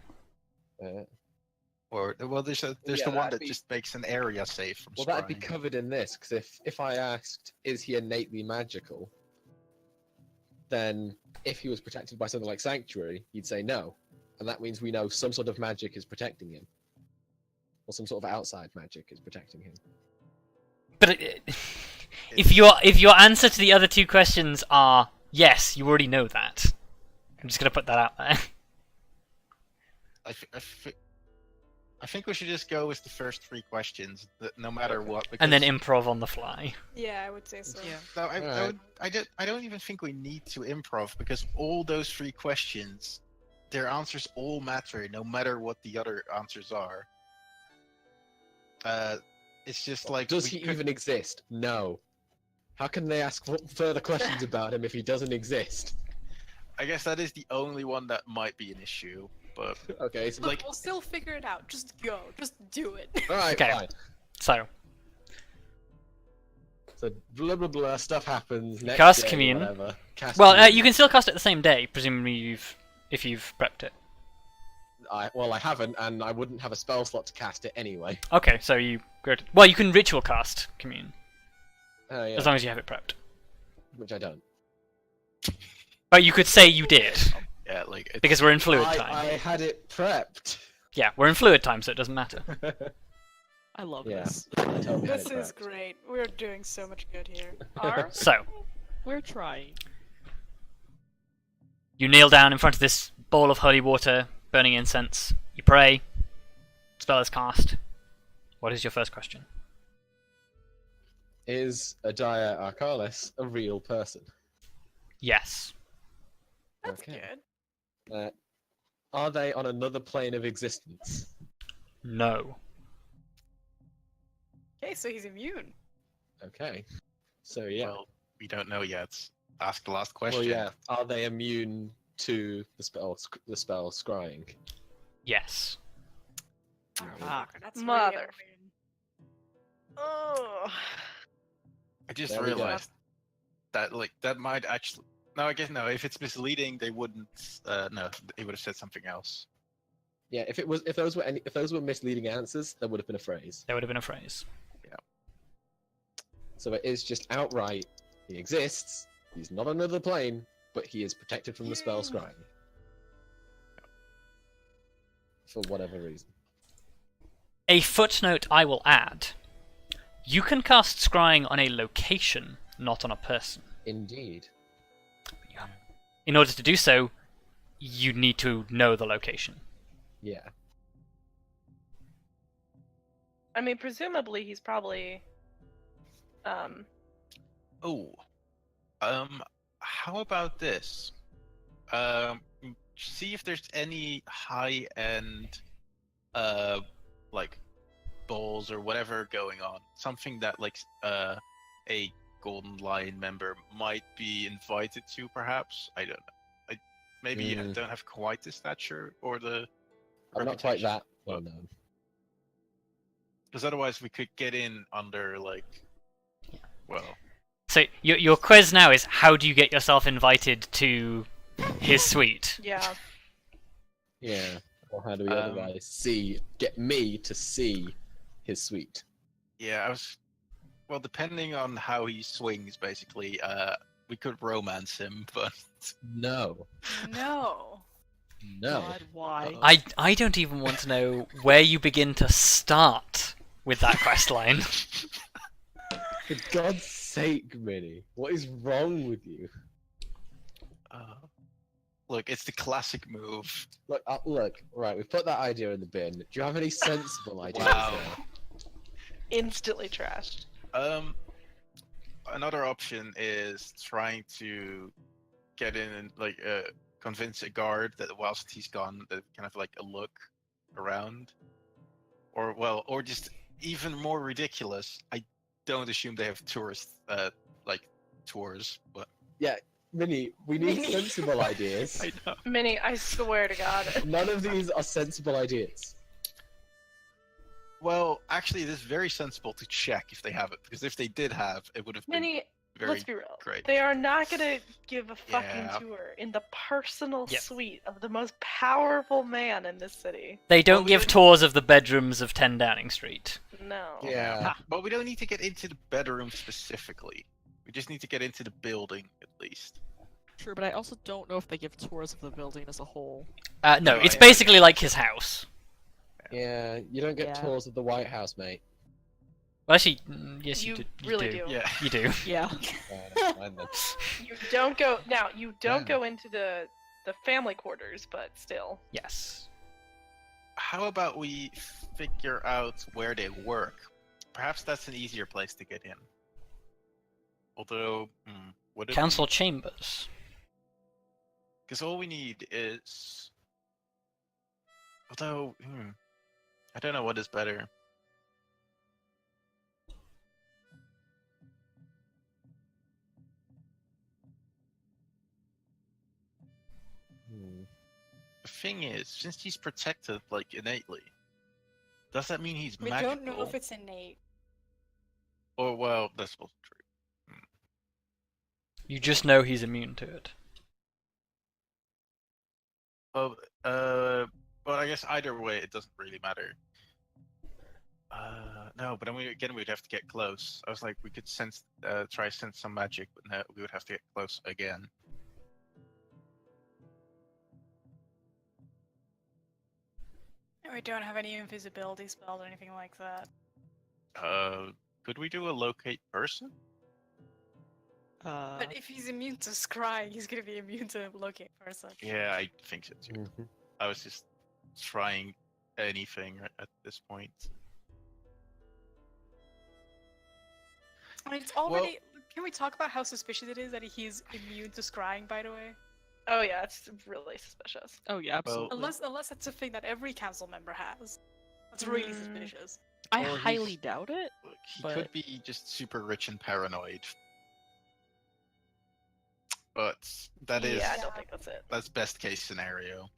Or well, there's yeah, the one that'd that be- just makes an area safe from Well, scrying. that'd be covered in this, because if I asked, is he innately magical, then if he was protected by something like Sanctuary, he'd say no. And that means we know some sort of magic is protecting him. Or some sort of outside magic is protecting him. But if your answer to the other two questions are yes, you already know that. I'm just gonna put that out there. I think we should just go with the first 3 questions, no matter what. And then because- improv on the fly. Yeah, I would say so. Yeah. No, Alright. I don't even think we need to improv because all those 3 questions, their answers all matter, no matter what the other answers are. It's just like Does we he could- even exist? No. How can they ask further questions about him if he doesn't exist? I guess that is the only one that might be an issue, but Okay, so Look, we'll still figure it out. Just go. Just do it. alright, Okay. fine. So, So blah blah blah stuff happens. Next Cast day, Commune. Whatever. Cast well, Commune. you can still cast it the same day, presumably if you've prepped it. I haven't, and I wouldn't have a spell slot to cast it anyway. Okay, so you go to... Well, you can ritual cast Commune, Oh yeah, as long as you have it prepped. which I don't. But you could say you did, yeah, like it's, because we're in fluid I time. had it prepped. Yeah, we're in fluid time, so it doesn't matter. I love Yeah. this. I totally had This it is prepped. great. We're doing so much good here. So, We're trying. you kneel down in front of this bowl of holy water, burning incense. You pray. Spell is cast. What is your first question? Is Adaya Arcalis a real person? Yes. That's Okay. good. Are they on another plane of existence? No. Okay, so he's immune. Okay. So yeah. well, we don't know yet. Ask the last question. Well, yeah. Are they immune to the spell scrying? Yes. Ah, That's Mother. really Oh. I just There we go. realized that that might actually. No, I guess no. If it's misleading, they wouldn't. No, they would have said something else. Yeah. If those were misleading answers, there would have been a phrase. There would have been a phrase. So it is just outright. He exists. He's not on another plane, but he is protected from the spell scrying. For whatever reason. A footnote I will add. You can cast scrying on a location, not on a person. Indeed. In order to do so, you need to know the location. Yeah. I mean, presumably he's probably. Oh, how about this? See if there's any high-end, like balls or whatever going on. Something that like a Golden Lion member might be invited to, perhaps. I don't know. Maybe I don't have quite the stature or the. I'm not quite reputation, that well known. Because otherwise we could get in under like. Well. So your quiz now is how do you get yourself invited to his suite? Yeah. Yeah. Or how do we otherwise get me to see his suite? Yeah, I was. Well, depending on how he swings, basically, we could romance him, but No. No. No. God, why? I don't even want to know where you begin to start with that quest line. For God's sake, Minnie. What is wrong with you? look, it's the classic move. Look, right, we've put that idea in the bin. Do you have any sensible ideas Wow. there? Instantly trashed. Another option is trying to get in and like convince a guard that whilst he's gone, that kind of like a look around, or just even more ridiculous. I don't assume they have tourist tours, but Minnie, we need Minnie. sensible ideas. I know. Minnie, I swear to God. None of these are sensible ideas. Well, actually, it is very sensible to check if they have it, because if they did have, it would have been Minnie, very let's be real. great. They are not gonna give a fucking Yeah. tour in the personal Yep. suite of the most powerful man in this city. They don't Well, we give didn't- tours of the bedrooms of 10 Downing Street. No. Yeah. But we don't need to get into the bedroom specifically. We just need to get into the building at least. True, but I also don't know if they give tours of the building as a whole. No, No, it's yeah. basically like his house. Yeah, you don't get Yeah. tours of the White House, mate. Well, actually, yes, You do. really do. Yeah. You do. Yeah. Never mind then. You don't go now. You don't Yeah. go into the family quarters, but still. Yes. how about we figure out where they work? Perhaps that's an easier place to get in. Although, would it Council chambers. Because all we need is. Although, I don't know what is better. The thing is, since he's protected like innately, does that mean he's We magical? don't know if it's innate. Or well, that's also true. You just know he's immune to it. Well, well, I guess either way, it doesn't really matter. No, but then we'd have to get close. I was like, we could try sense some magic, but no, we would have to get close again. We don't have any invisibility spells or anything like that. Could we do a locate person? But if he's immune to scrying, he's gonna be immune to locate person. Yeah, I think so too. I was just trying anything at this point. I mean, it's already. Can we talk about how suspicious it is that he's immune to scrying? By the way, Oh yeah, it's really suspicious. Oh yeah, Well, absolutely. unless that's a thing that every council member has, that's really Mm. suspicious. I Or highly he's- doubt it. Look, he But- could be just super rich and paranoid. But that is Yeah, I don't think that's it. that's best case scenario.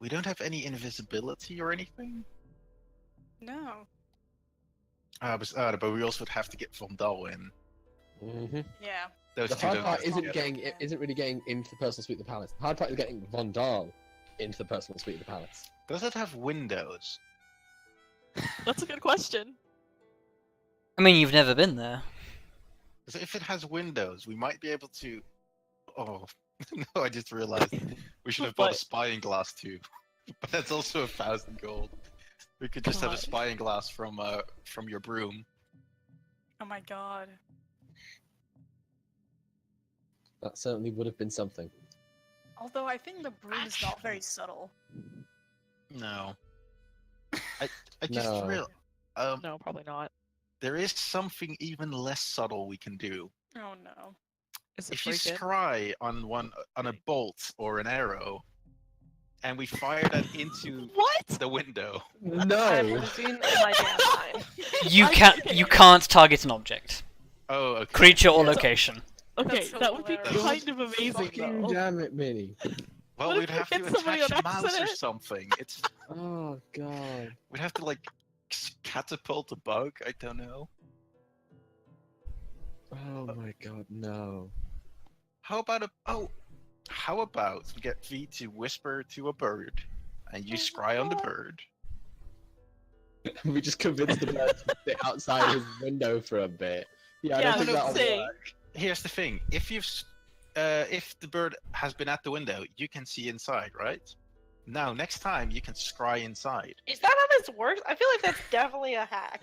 We don't have any invisibility or anything. No. But we also would have to get Vondal in. Yeah. Those The two hard don't part go isn't together. isn't really getting into the personal suite of the palace. The hard part is getting Vondal into the personal suite of the palace. Does it have windows? That's a good question. I mean, you've never been there. 'Cause if it has windows, we might be able to. Oh no! I just realized we should have bought a What? spying glass too. But that's also 1,000 gold. We could just have a God. spying glass from your broom. Oh my god. That certainly would have been something. Although I think the broom is not very subtle. No. I just No. real. No, probably not. There is something even less subtle we can do. Oh no. Is it If you break in? scry on a bolt or an arrow, and we fire that into What? the window. I'm No! losing my damn mind. You can't target an object, Oh, okay. creature or Yeah. location. Okay, That's so that would be hilarious. kind of amazing Fucking though. damn it, Minnie. Well, What we'd if have we to hit somebody attach on a mouse or accident? something. It's Oh god. we'd have to like catapult a bug. I don't know. Oh my god, no. How about we get V to whisper to a bird, and you scry on the bird. We just convinced the bird to sit outside his window for a bit. Yeah, I Yeah, don't think I that'll was saying. work. Here's the thing: if the bird has been at the window, you can see inside, right? Now, next time you can scry inside. Is that how this works? I feel like that's definitely a hack.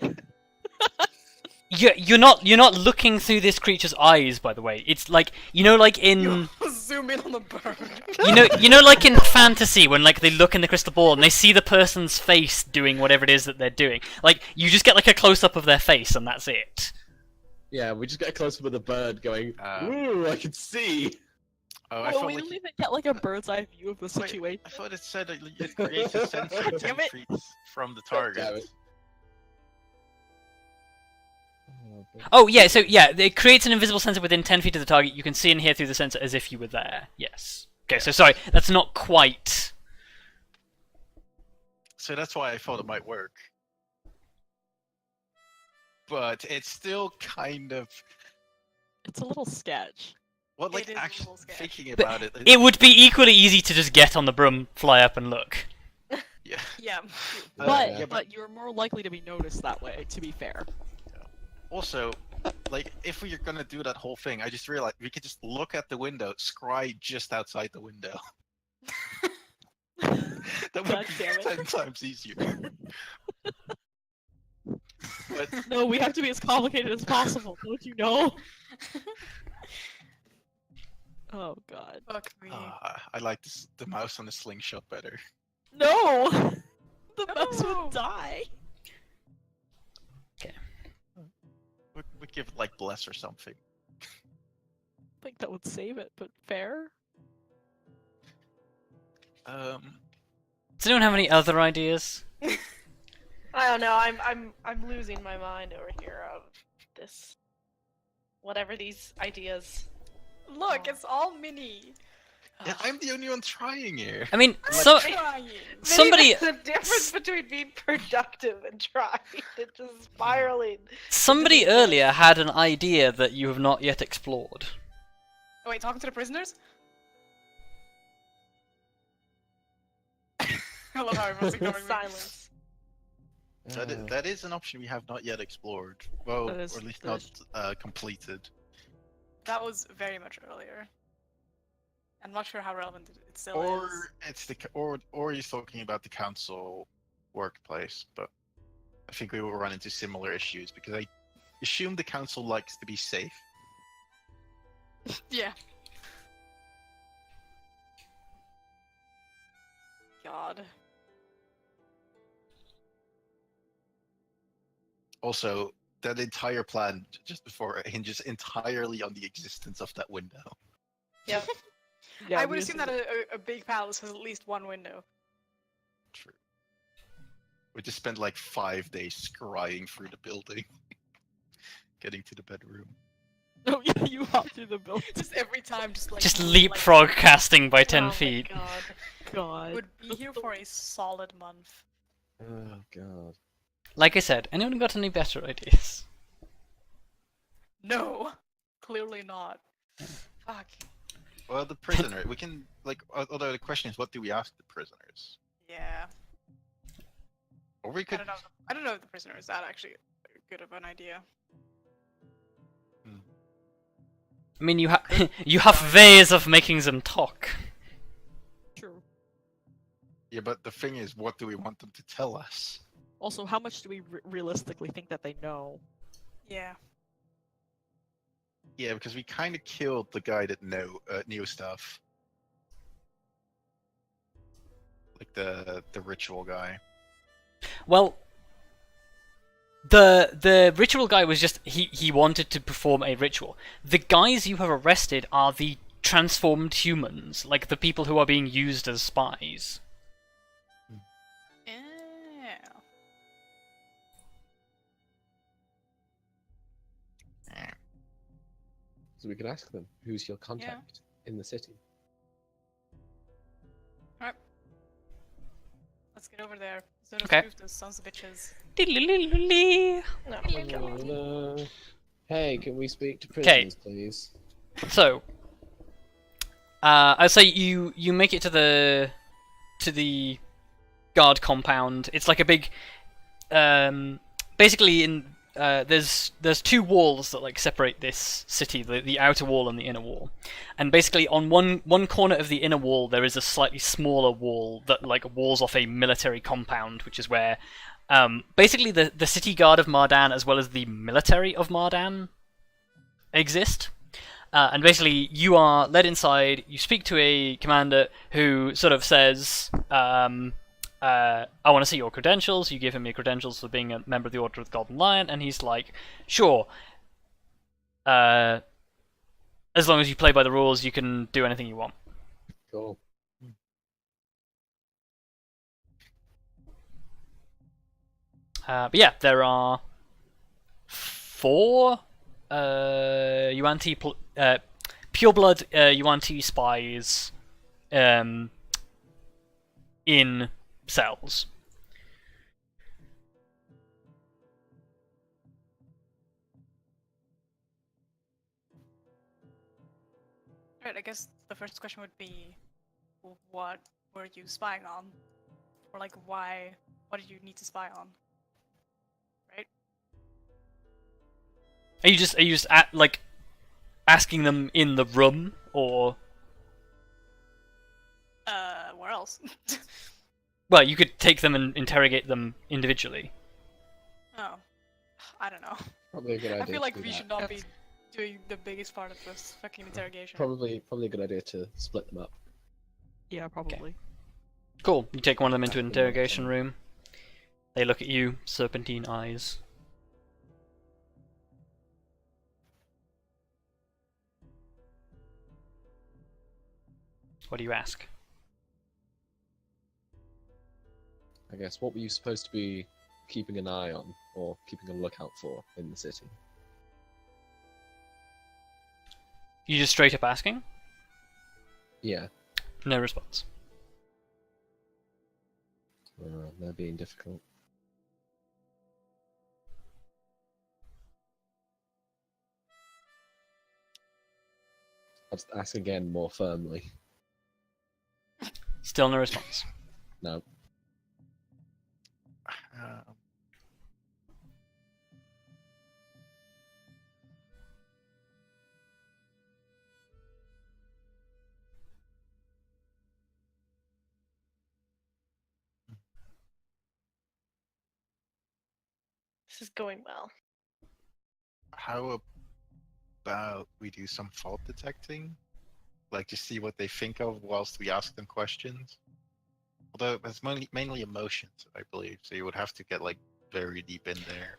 You're not looking through this creature's eyes, by the way. It's like like in Zoom in on the bird. like in fantasy when like they look in the crystal ball and they see the person's face doing whatever it is that they're doing. Like you just get like a close up of their face and that's it. Yeah, we just get a close up of the bird going, Uh, ooh, I can see! Oh, I Well, thought we like don't even get like a bird's eye view of the Wait, situation. I thought it said that it creates a sensor 10 Damn it. feet from the Damn target. it. Oh, but- Oh yeah, so yeah, it creates an invisible sensor within 10 feet of the target. You can see and hear through the sensor as if you were there. Yes. Okay, so sorry, that's not quite. So that's why I thought it might work. But it's still kind of It's a little sketch. well, like It is a actually little sketch. thinking But about it. It would be equally easy to just get on the broom, fly up, and look. Yeah. Yeah. But yeah, but you're more likely to be noticed that way. To be fair. Also, like if we are gonna do that whole thing, I just realized we could just look at the window, scry just outside the window. That would God be damn it. 10 times easier. But No, we have to be as complicated as possible. Don't you know? Oh god. Fuck me. I like this, the mouse on the slingshot better. No! The mouse No! would die. We give it like bless or something. I think that would save it, but fair? Um, Does anyone have any other ideas? I don't know. I'm losing my mind over here of this. Whatever these ideas. Look, Oh. it's all mini. yeah, I'm the only one trying here. I mean, I'm so trying. somebody There's a difference between being productive and trying. It's just spiraling. somebody earlier had an idea that you have not yet explored. Oh, wait, talking to the prisoners? I love how everyone's ignoring me. Silence. That is an option we have not yet explored. Well, That is- or at least that not is- completed. That was very much earlier. I'm not sure how relevant it still Or is. it's the or you're talking about the council workplace, but I think we will run into similar issues because I assume the council likes to be safe. Yeah. God. Also, that entire plan just before hinges entirely on the existence of that window. Yep. Yeah, I we would just assume that a big palace has at least one window. True. We just spent like 5 days scrying through the building, getting to the bedroom. Oh yeah, you hop through the building. Just every time, just like... Just like- leapfrog casting by 10 Oh my feet. God. God. Would be here for a solid month. Oh god. Like I said, anyone got any better ideas? No! Clearly not. Fuck. Well, the prisoner, we can like. Although the question is, what do we ask the prisoners? Yeah. Or we I could. don't know. I don't know if the prisoner is that actually good of an idea. I mean, you you have ways of making them talk. True. Yeah, but the thing is, what do we want them to tell us? Also, how much do we realistically think that they know? Yeah. Yeah, because we kind of killed the guy that knew stuff, like the ritual guy. Well, the ritual guy was just he wanted to perform a ritual. The guys you have arrested are the transformed humans, like the people who are being used as spies. Yeah. So we could ask them, who's your contact in the city? Let's get over there. Zone of Okay. truth, those sons of bitches. No. Hey, can we speak to 'Kay. prisoners, please? So, I'd say you make it to the guard compound. It's like a big, basically there's two walls that like separate this city, the outer wall and the inner wall, and basically on one corner of the inner wall there is a slightly smaller wall that like walls off a military compound, which is where basically the city guard of Mardan as well as the military of Mardan exist. And basically, you are led inside. You speak to a commander who sort of says, "I want to see your credentials." You give him your credentials for being a member of the Order of the Golden Lion, and he's like, "Sure. As long as you play by the rules, you can do anything you want." Cool. But yeah, there are 4 Yuan-Ti pureblood Yuan-Ti spies in cells. Right, I guess the first question would be, what were you spying on? Or like, why? What did you need to spy on? Right? Are you just like asking them in the room, or Where else? well, you could take them and interrogate them individually. Oh. I don't know. Probably a good idea. I feel like to do we that. should not be doing the biggest part of this fucking interrogation. Probably a good idea to split them up. Yeah, probably. Cool. You take one of them into an After the interrogation meeting. room. They look at you, serpentine eyes. What do you ask? I guess, what were you supposed to be keeping an eye on, or keeping a lookout for in the city? You just straight up asking? Yeah, No response. they're being difficult. I'll just ask again more firmly. Still no response. No. This is going well. How about we do some fault detecting? Like, to see what they think of whilst we ask them questions? Although, it's mainly emotions, I believe, so you would have to get, like, very deep in there.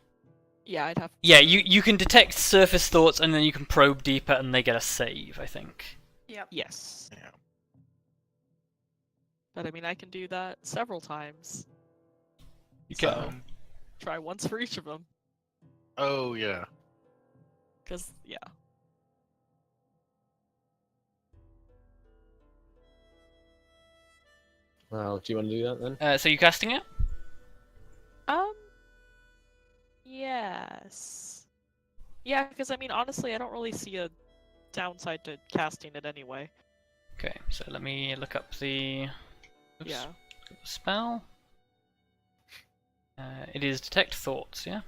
Yeah, I'd have. Yeah, you can detect surface thoughts and then you can probe deeper and they get a save, I think. Yep. Yes, Yeah. but I mean, I can do that several times. You So- can. Try once for each of them, Oh, yeah. because yeah. Well, do you want to do that then? So you casting it? Yes. Yeah, because I mean, honestly, I don't really see a downside to casting it anyway. Okay, so let me look up the Yeah. spell. It is detect thoughts, yeah?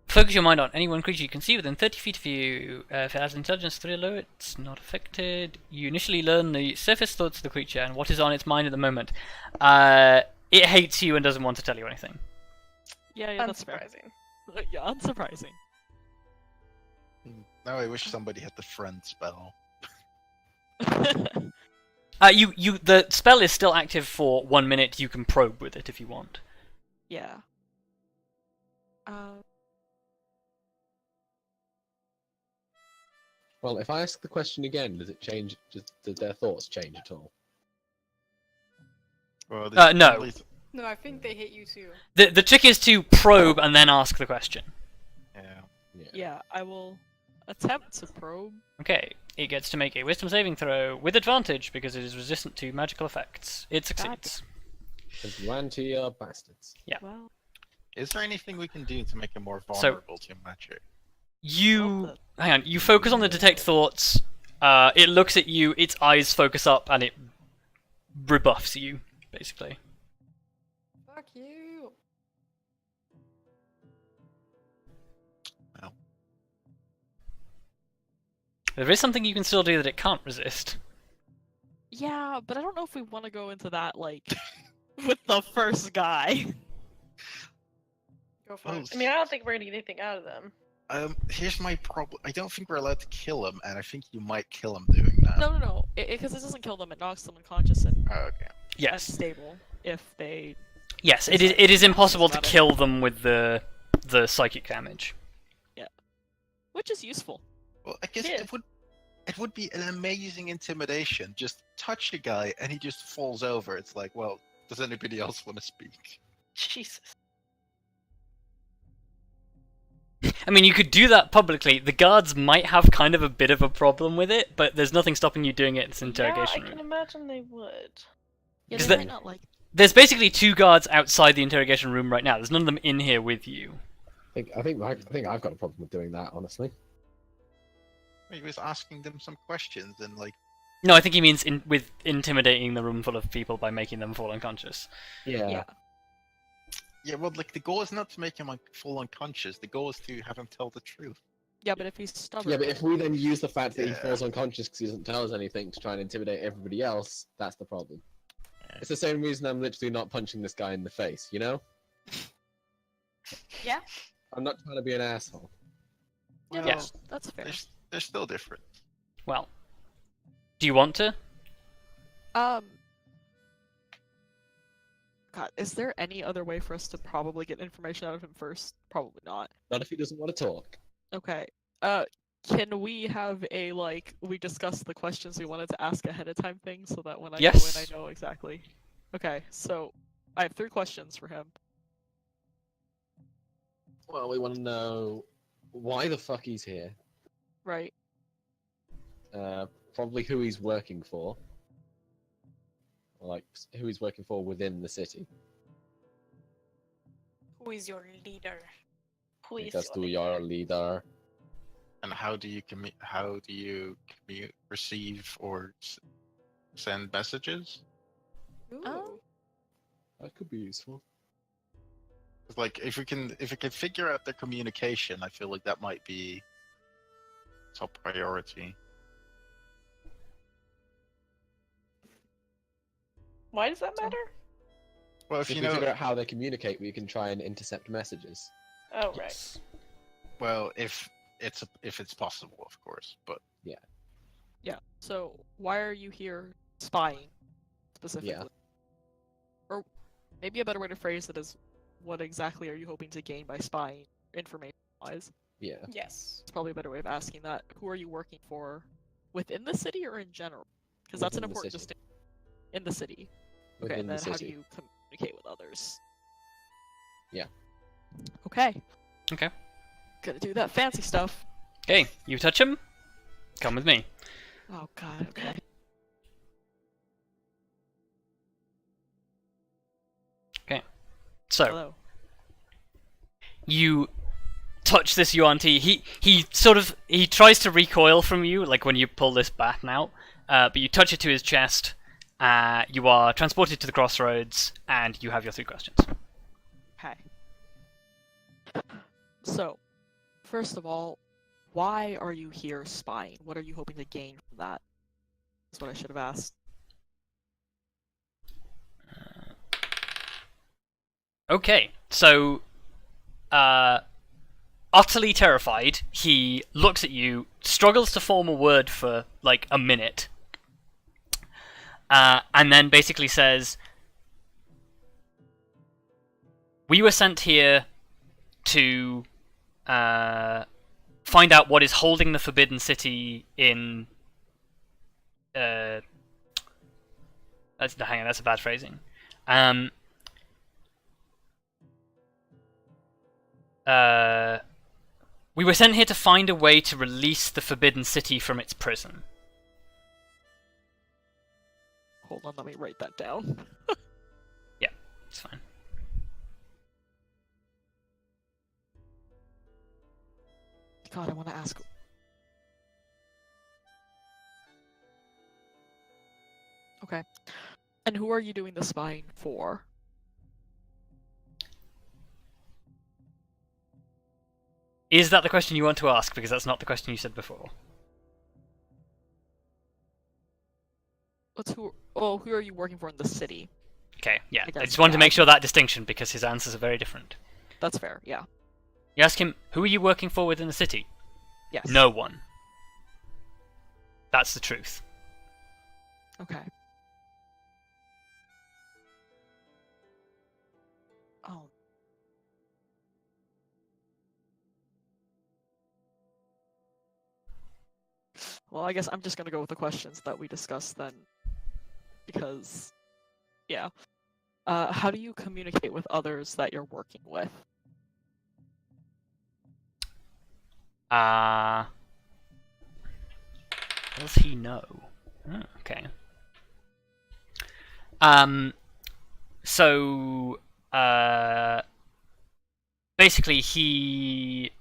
Focus your mind on any one creature you can see within 30 feet of you. If it has intelligence 3 or lower, it's not affected. You initially learn the surface thoughts of the creature and what is on its mind at the moment. It hates you and doesn't want to tell you anything. Yeah, that's fair. Unsurprising. Yeah, unsurprising. Now I wish somebody had the friend spell. The spell is still active for 1 minute. You can probe with it if you want. Yeah. Well, if I ask the question again, does it change? Does their thoughts change at all? Well, No. No, I think they hate you too. The trick is to probe and then ask the question. Yeah. Yeah, I will attempt to probe. Okay, it gets to make a wisdom saving throw with advantage because it is resistant to magical effects. It succeeds. Atlantia bastards. Yeah. Well, Is there anything we can do to make it more So- vulnerable to magic? You hang on. You focus on the detect thoughts. It looks at you. Its eyes focus up, and it rebuffs you, basically. Fuck you. There is something you can still do that it can't resist. yeah, but I don't know if we want to go into that, like, with the first guy. Go for Oh, it. I mean, I don't think we're gonna get anything out of them. Here's my problem. I don't think we're allowed to kill him, and I think you might kill him doing that. No. Because it doesn't kill them, it knocks them unconscious and Oh, okay. Yes. unstable if they. Yes. It is impossible to kill them with the psychic damage. Which is useful. Well, I guess Yeah. it would be an amazing intimidation. Just touch a guy and he just falls over. It's like, well, does anybody else want to speak? Jesus. I mean, you could do that publicly. The guards might have kind of a bit of a problem with it, but there's nothing stopping you doing it in this interrogation Yeah, I room. can imagine they would. Yeah, Is they that- might not like. There's basically 2 guards outside the interrogation room right now. There's none of them in here with you. I think I've got a problem with doing that, honestly. He was asking them some questions and like, No, I think he means with intimidating the room full of people by making them fall unconscious. Yeah. yeah, well, like the goal is not to make him fall unconscious. The goal is to have him tell the truth. Yeah, but if he's stubborn. Yeah, but if we then use the fact that he Yeah. falls unconscious because he doesn't tell us anything to try and intimidate everybody else, that's the problem. It's the same reason I'm literally not punching this guy in the face, you know? Yeah. I'm not trying to be an asshole. Well, Yes. That's fair. they're still different. Well, do you want to? God, is there any other way for us to probably get information out of him first? Probably not. Not if he doesn't want to talk. Okay. Can we have a we discuss the questions we wanted to ask ahead of time thing so that when I Yes. go in I know exactly. Okay, so I have 3 questions for him. Well, we want to know why the fuck he's here. Right. Probably who he's working for. Like, who he's working for within the city. Who is your leader? Who is Because to your your leader. And how do you receive or send messages? Oh. That could be useful. 'Cause, like, if we can figure out their communication, I feel like that might be top priority. Why does that matter? Well, If if we you know, figure out how they communicate, we can try and intercept messages. Oh right. Yes. well, if it's possible, of course. But Yeah. So why are you here spying specifically? Yeah. Or maybe a better way to phrase it is, what exactly are you hoping to gain by spying information-wise? Yeah. Yes. It's probably a better way of asking that. Who are you working for? Within the city or in general? Because that's an Within the important city. distinction. In the city. Okay, Within and then the how do city. you communicate with others? Yeah. Okay. Okay. Gonna do that fancy stuff. Okay, you touch him. Come with me. Oh god, okay. So Hello. you touch this yuan ti. He tries to recoil from you, like when you pull this baton out. But you touch it to his chest. You are transported to the crossroads, and you have your 3 questions. Okay. So, first of all, why are you here spying? What are you hoping to gain from that? That's what I should have asked. Okay, so, utterly terrified, he looks at you, struggles to form a word for, like, a minute, and then basically says, "We were sent here to, find out what is holding the Forbidden City in, that's a bad phrasing. We were sent here to find a way to release the Forbidden City from its prison." Hold on, let me write that down. It's fine. God, I want to ask. Okay. And who are you doing the spying for? Is that the question you want to ask? Because that's not the question you said before. Who are you working for in the city? Okay, yeah. I I guess just wanted to that. make sure that distinction, because his answers are very different. That's fair, yeah. You ask him, who are you working for within the city? Yes. No one. That's the truth. Okay. Oh. Well, I guess I'm just gonna go with the questions that we discussed then. Because, yeah. How do you communicate with others that you're working with? Does he know? Oh, okay. So, basically he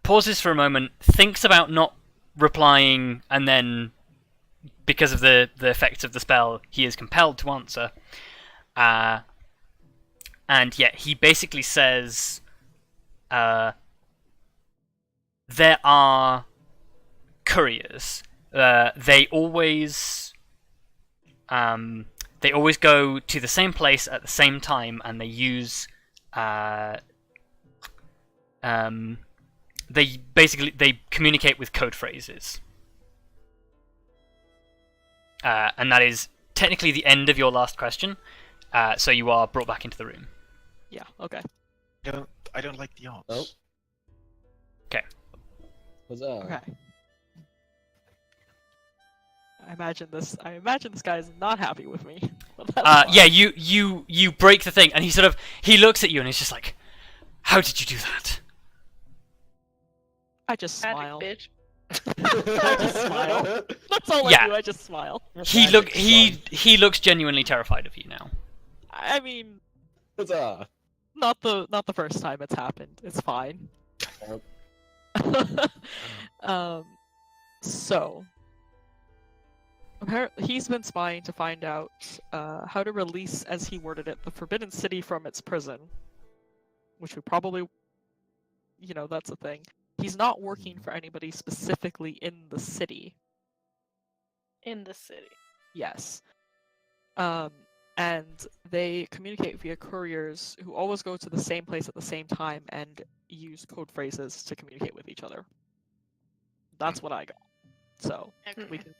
pauses for a moment, thinks about not replying, and then, because of the effects of the spell, he is compelled to answer. And yeah, he basically says, there are couriers, they always go to the same place at the same time, and they use they communicate with code phrases. And that is technically the end of your last question. So you are brought back into the room. Yeah. Okay. I don't like the odds. Oh. Okay. What's up? Okay. I imagine this guy is not happy with me. But that's fine. Yeah, you break the thing, and he looks at you, and he's just like, "How did you do that?" I just Magic, smile. bitch. I just smile. That's all Yeah. I do. I just smile. He looks genuinely terrified of you now. I mean, What's up? not the first time it's happened. It's fine. So he's been spying to find out how to release, as he worded it, the Forbidden City from its prison, which would probably, that's a thing. He's not working for anybody specifically in the city. In the city. Yes. And they communicate via couriers who always go to the same place at the same time and use code phrases to communicate with each other. That's what I got. So we can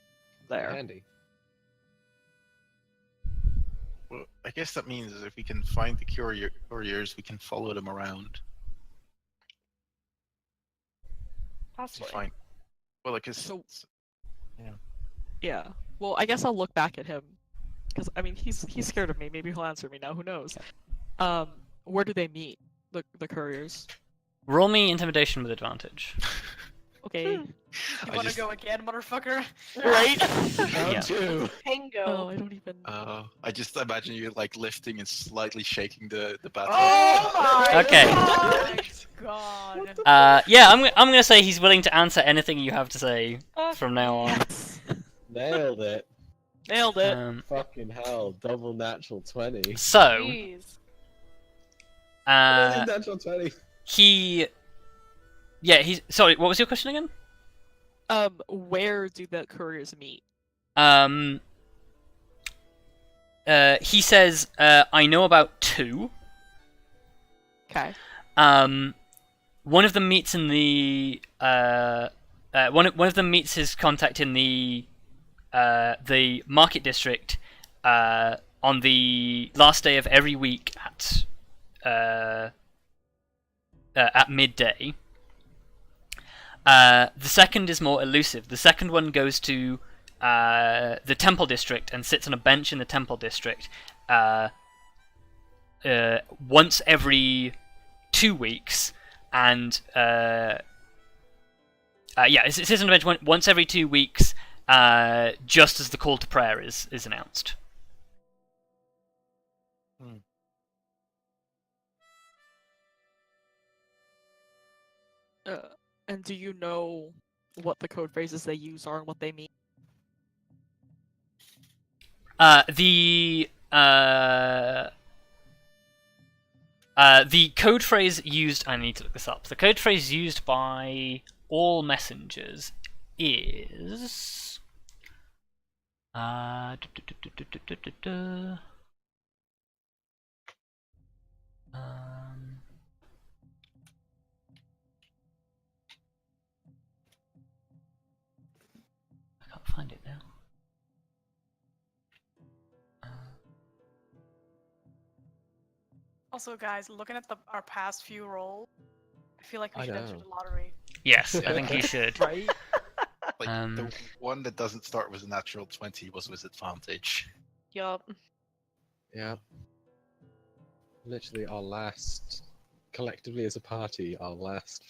there. Handy. Well, I guess that means if we can find the couriers, we can follow them around to Possibly. find. Well, like, So- yeah. Yeah. Well, I guess I'll look back at him because I mean he's scared of me. Maybe he'll answer me now. Who knows? Where do they meet? The couriers. Roll me intimidation with advantage. Okay. You wanna go again, motherfucker? Right. Round Yeah. 2. Tango. Oh, I don't even. I just imagine you like lifting and slightly shaking the battle. Oh my Okay. God. Yeah, I'm gonna say he's willing to answer anything you have to say from now on. Yes. Nailed it. Nailed it. Fucking hell. Double natural 20. So, Jeez. Natural 20. he's sorry. What was your question again? Where do the couriers meet? He says, I know about 2. Okay. One of them meets in the one of them meets his contact in the market district on the last day of every week at midday. The second is more elusive. The second one goes to the temple district and sits on a bench in the temple district once every 2 weeks, and it sits on a bench once every 2 weeks, just as the call to prayer is announced. And do you know what the code phrases they use are and what they mean? The code phrase used. I need to look this up. The code phrase used by all messengers is. I can't find it now. Also, guys, looking at our past few rolls, I feel like we I should enter know. the lottery. Yes, I think you should. Right? Like Um, the one that doesn't start with a natural 20 was with advantage. Yup. Yeah. Literally, our last, collectively as a party, our last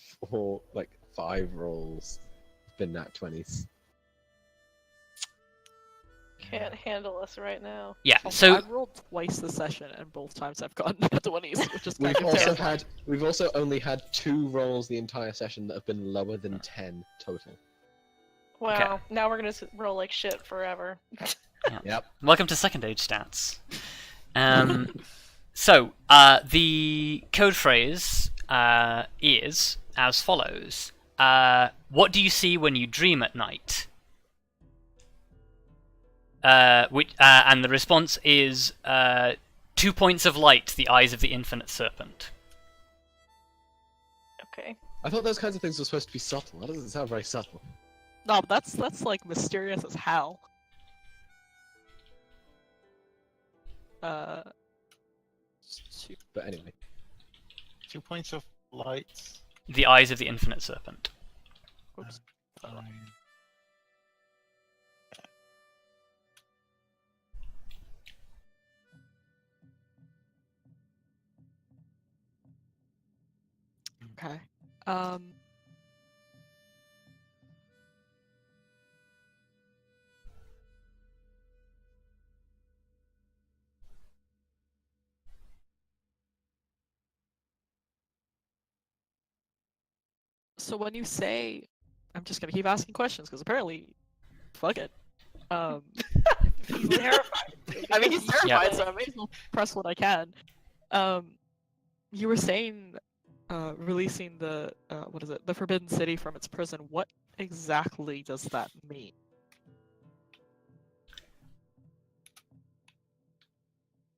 5 rolls have been nat 20s. Can't handle us right now. Yeah. Also, So I've rolled twice this session, and both times I've gotten 20s, which is kind We've of also terrifying. we've also only had 2 rolls the entire session that have been lower than 10 total. Wow. Now we're gonna roll like shit forever. Yep. welcome to Second Age Stats. So the code phrase is as follows. what do you see when you dream at night? And the response is 2 points of light, the eyes of the infinite serpent. Okay. I thought those kinds of things were supposed to be subtle. That doesn't sound very subtle. No, but that's like mysterious as hell. But anyway. 2 points of light. The eyes of the infinite serpent. Oops. Okay. So when you say, I'm just gonna keep asking questions because apparently, fuck it. He's terrified. I mean, he's terrified, Yeah. so I may as well press what I can. You were saying, releasing the what is it? The Forbidden City from its prison. What exactly does that mean?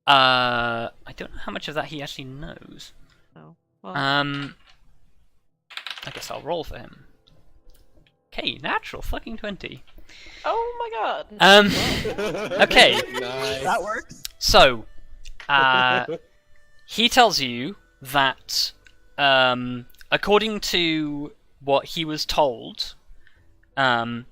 I don't know how much of that he actually knows. No. Well, I guess I'll roll for him. Okay, natural fucking 20. Oh my god. Okay. Nice. that works. So, he tells you that, according to what he was told, the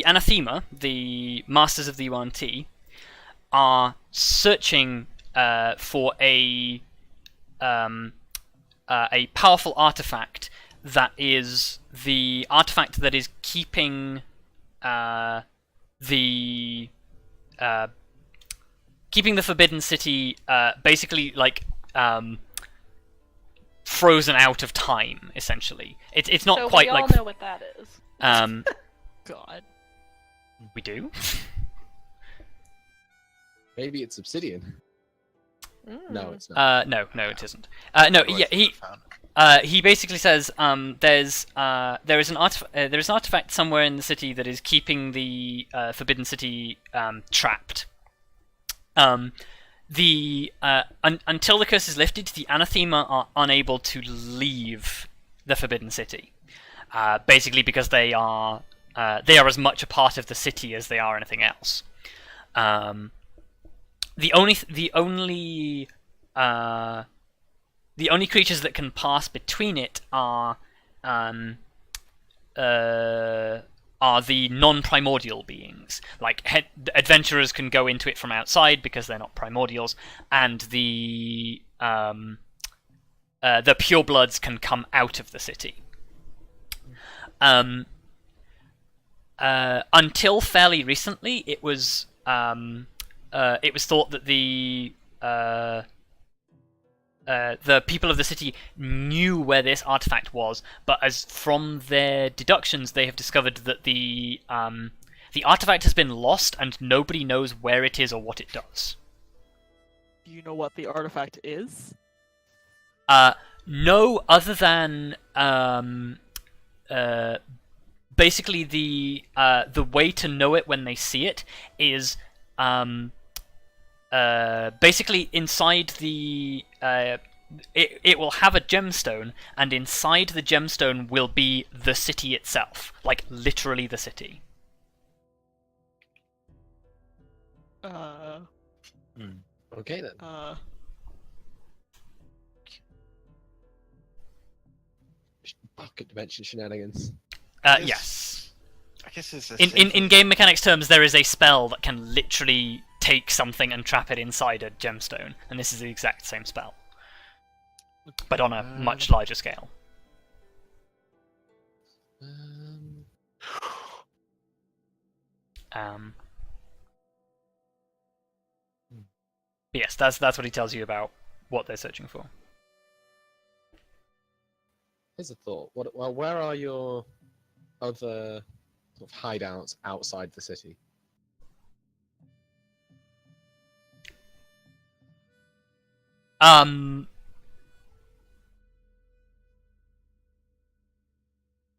anathema, the masters of the UNT, are searching for a powerful artifact that is the artifact that is keeping the Forbidden City basically like frozen out of time. Essentially, it's not so quite we all like know what that is. God. we do. Maybe it's obsidian. No, Mm. it's not. No, it isn't. No, yeah, he basically says there is an artifact somewhere in the city that is keeping the Forbidden City trapped. Until the curse is lifted, the anathema are unable to leave the Forbidden City. Basically, because they are as much a part of the city as they are anything else. The only creatures that can pass between it are the non-primordial beings. Like adventurers can go into it from outside because they're not primordials, and the purebloods can come out of the city. Until fairly recently, it was thought that the people of the city knew where this artifact was, but as from their deductions, they have discovered that the artifact has been lost and nobody knows where it is or what it does. Do you know what the artifact is? No, other than basically the way to know it when they see it is basically inside the it will have a gemstone, and inside the gemstone will be the city itself, like literally the city. Okay then. Pocket dimension shenanigans. Yes. I guess it's In game mechanics terms, there is a spell that can literally take something and trap it inside a gemstone, and this is the exact same spell, but on a much larger scale. Yes, that's what he tells you about what they're searching for. Here's a thought. Where are your other sort of hideouts outside the city?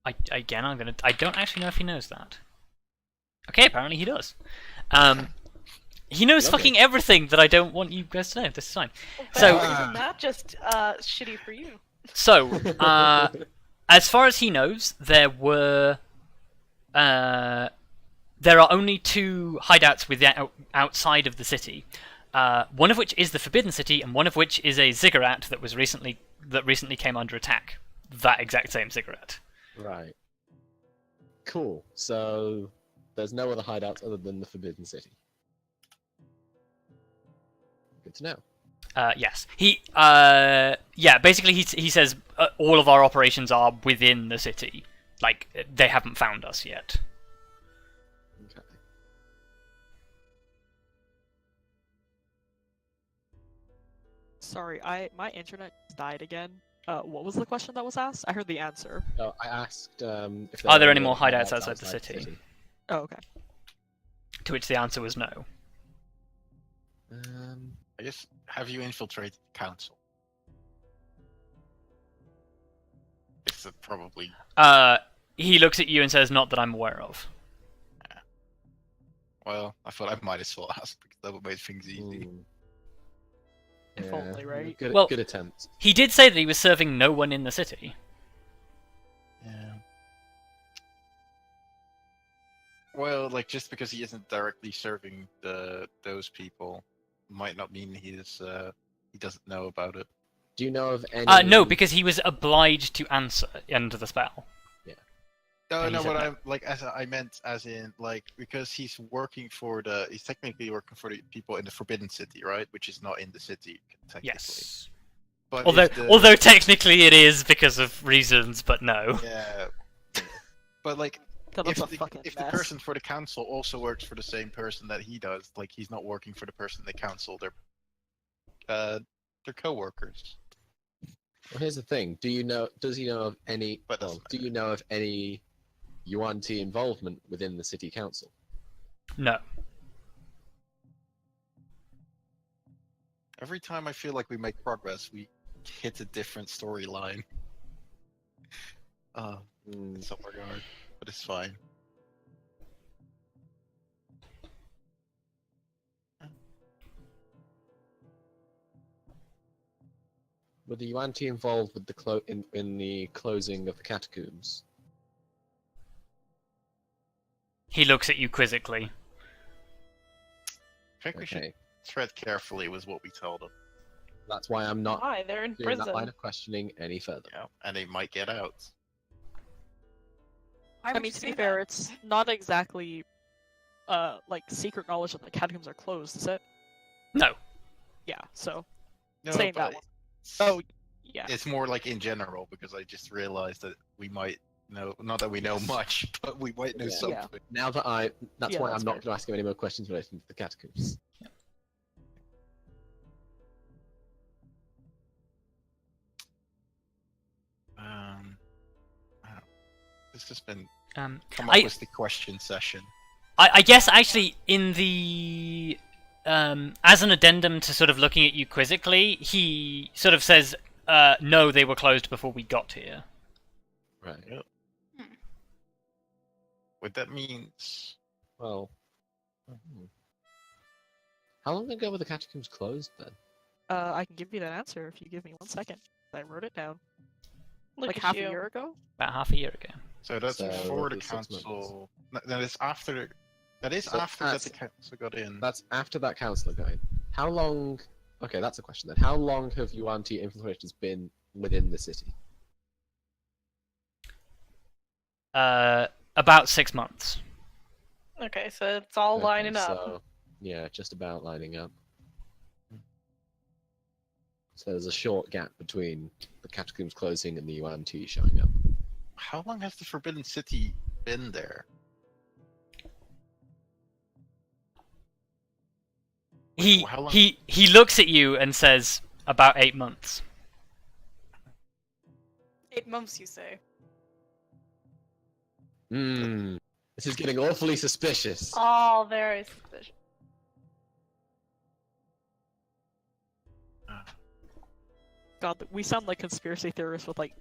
I don't actually know if he knows that. Okay, apparently he does. He knows Lovely. fucking everything that I don't want you guys to know. This is fine. Well, So- isn't that just shitty for you? So, as far as he knows, there are only 2 hideouts outside of the city. One of which is the Forbidden City, and one of which is a ziggurat that recently came under attack. That exact same ziggurat. Right. Cool. So there's no other hideouts other than the Forbidden City. Good to know. Yes. Basically he says all of our operations are within the city. Like, they haven't found us yet. Okay. Sorry, my internet died again. What was the question that was asked? I heard the answer. Oh, I asked if Are there any any more other hideouts outside the city? Oh, okay. To which the answer was no. I guess, have you infiltrated the council? It's probably. He looks at you and says, "Not that I'm aware of." Well, I thought I might as well ask because that would make things easy. If only, right? Good, Well- good attempt. He did say that he was serving no one in the city. Yeah. Well, like just because he isn't directly serving those people, might not mean he doesn't know about it. Do you know of any? No, because he was obliged to answer under the spell. No, And he no, said what no. I meant as in like because he's technically working for the people in the Forbidden City, right? Which is not in the city technically. Yes. But Although technically it is because of reasons, but no. yeah. But like That if, looks a fucking if the mess. person for the council also works for the same person that he does, like he's not working for the person in the council, they're co-workers. Well, here's the thing. Does he know of any? But Well, doesn't do you know of any UNT involvement within the city council? No. Every time I feel like we make progress, we hit a different storyline. In some regard, but it's fine. Were the UNT involved with the in the closing of the catacombs? He looks at you quizzically. I think we should Okay, tread carefully, was what we told them. that's why I'm not Why? They're in doing that line prison. of questioning any further. Yeah, and they might get out. Why I would mean, you to say be that? fair, it's not exactly like secret knowledge that the catacombs are closed, is it? No. Yeah. So No, saying but that one. Oh, yeah. it's more like in general because I just realized that we might know, not that we know much, but we might know Yeah. something. Now that that's Yeah, why that's I'm not fair. going to ask him any more questions relating to the catacombs. I don't know. This has been Um, come up I- with the question session. I guess actually in the as an addendum to sort of looking at you quizzically, he sort of says, "No, they were closed before we got here." Right. What that means? Well, how long ago were the catacombs closed then? I can give you that answer if you give me 1 second. I wrote it down. Look Like at half you. a year ago. About half a year ago. So that's So, before the roughly 6 months. council. That is after. That is So after that that's- the council got in. That's after that councillor got in. How long? Okay, that's a question then. How long have UNT infiltrations been within the city? About 6 months. Okay, so it's all Okay, lining up. So, yeah, just about lining up. So there's a short gap between the catacombs closing and the UNT showing up. How long has the Forbidden City been there? He how long- he looks at you and says, "About 8 months." 8 months, you say? Hmm. This is getting awfully suspicious. All very suspicious. God, we sound like conspiracy theorists with like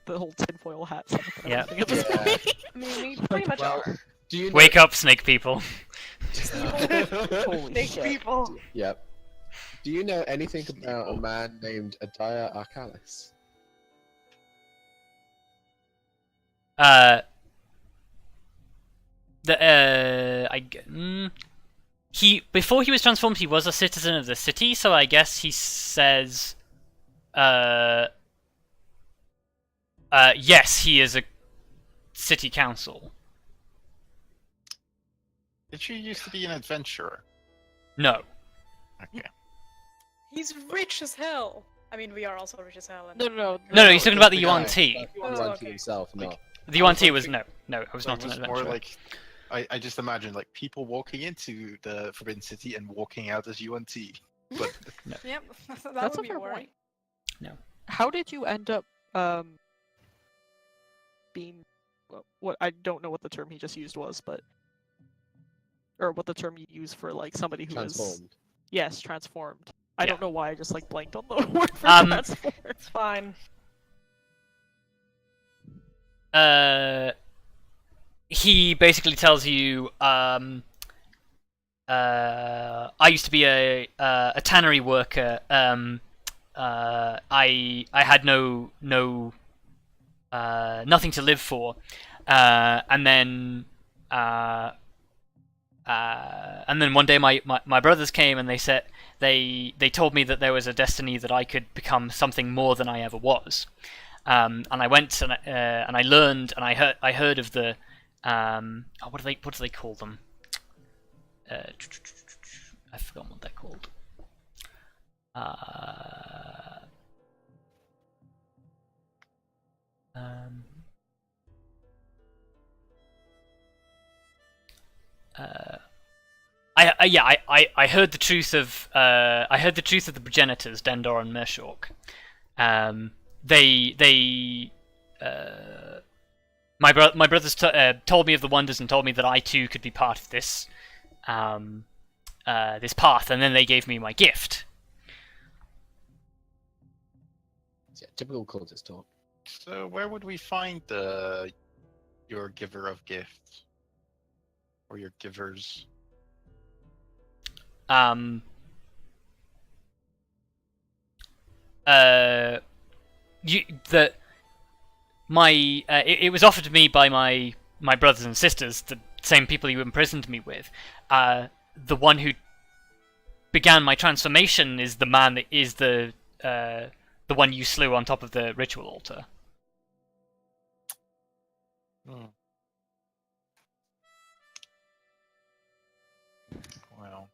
the whole tinfoil hat setup and Yeah. everything at this Yeah. point. I mean, we pretty much Well, are. do you know... Wake up, snake people. Holy Snake shit. people. Yep. Do you know anything about a man named Arya Arcalis? He before he was transformed, he was a citizen of the city, so I guess he says, yes, he is a city council. Did you used to be an adventurer? No. Okay. He's rich as hell. I mean, we are also rich as hell. And... No, he's talking about the the guy. UNT. Yuan okay. himself, Like- not. The I was UNT was thinking- no. I was So not it an was adventurer. more like I just imagine like people walking into the Forbidden City and walking out as UNT. But Yep, that That's would a be a fair worry. point. How did you end up being what I don't know what the term he just used was, but or what the term you use for like somebody who is Transformed. yes, transformed. I Yeah. don't know why I just like blanked on the word for transformed. It's fine. He basically tells you, I used to be a tannery worker. I had nothing to live for, and then one day my brothers came and they said they told me that there was a destiny that I could become something more than I ever was. And I went and I learned and I heard of the what do they call them? I've forgotten what they're called. I heard the truth of the progenitors, Dendor and Mershork. My brothers told me of the wonders and told me that I too could be part of this this path, and then they gave me my gift. Yeah, typical cultist talk. so where would we find your giver of gifts? Or your givers? It was offered to me by my brothers and sisters, the same people you imprisoned me with. The one who began my transformation is the man that is the one you slew on top of the ritual altar. Hmm. Well.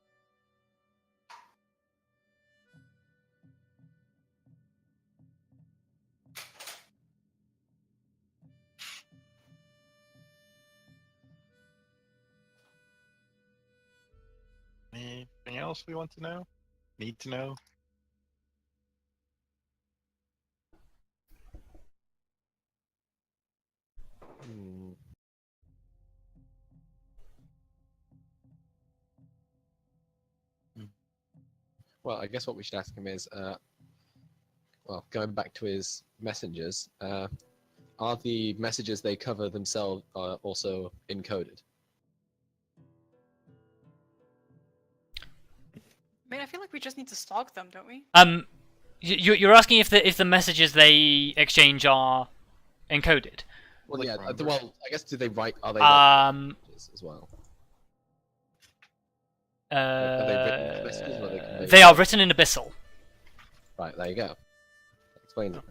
Anything else we want to know? Need to know? Hmm. Well, I guess what we should ask him is, well, going back to his messengers, are the messages they cover themselves also encoded? I mean, I feel like we just need to stalk them, don't we? You're asking if the messages they exchange are encoded. Well, Like yeah. numbers. Well, I guess do they write? Are they like messages as well? Are they written messages or are they conveyed? They are written in Abyssal. Right, there you go. Explain them.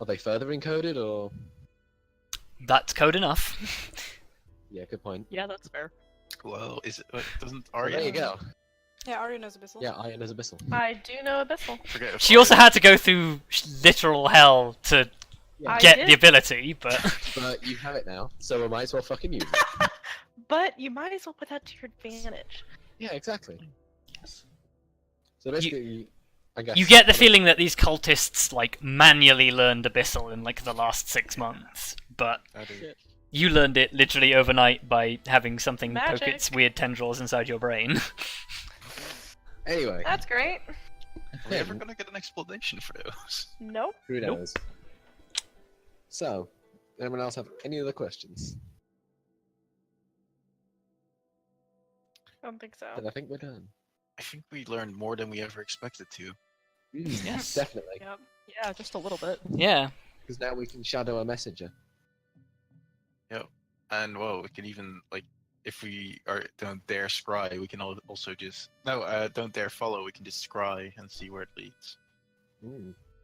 Are they further encoded or? That's code enough. Yeah, good point. Yeah, that's fair. Well, is it? Doesn't Well, Arya? there you go. Yeah, Arya knows Abyssal. Yeah, Iron is Abyssal. I do know Abyssal. Forget if She also Arya- had to go through literal hell to I get did. the ability, but But you have it now, so we might as well fucking use it. But you might as well put that to your advantage. Yeah, exactly. So basically, I guess you get the feeling that these cultists like manually learned Abyssal in like the last 6 months, but That is- Shit. you learned it literally overnight by having something poke Magic. its weird tendrils inside your brain. Anyway, That's great. Are we ever gonna get an explanation for those? Nope. who Nope. knows? So, anyone else have any other questions? I don't think so. Then I think we're done. I think we learned more than we ever expected to. Yes. Definitely. Yep. Yeah, just a little bit. Yeah. Because now we can shadow a messenger. And well, we can even like, if we don't dare scry, we can also just don't dare follow. We can just scry and see where it leads.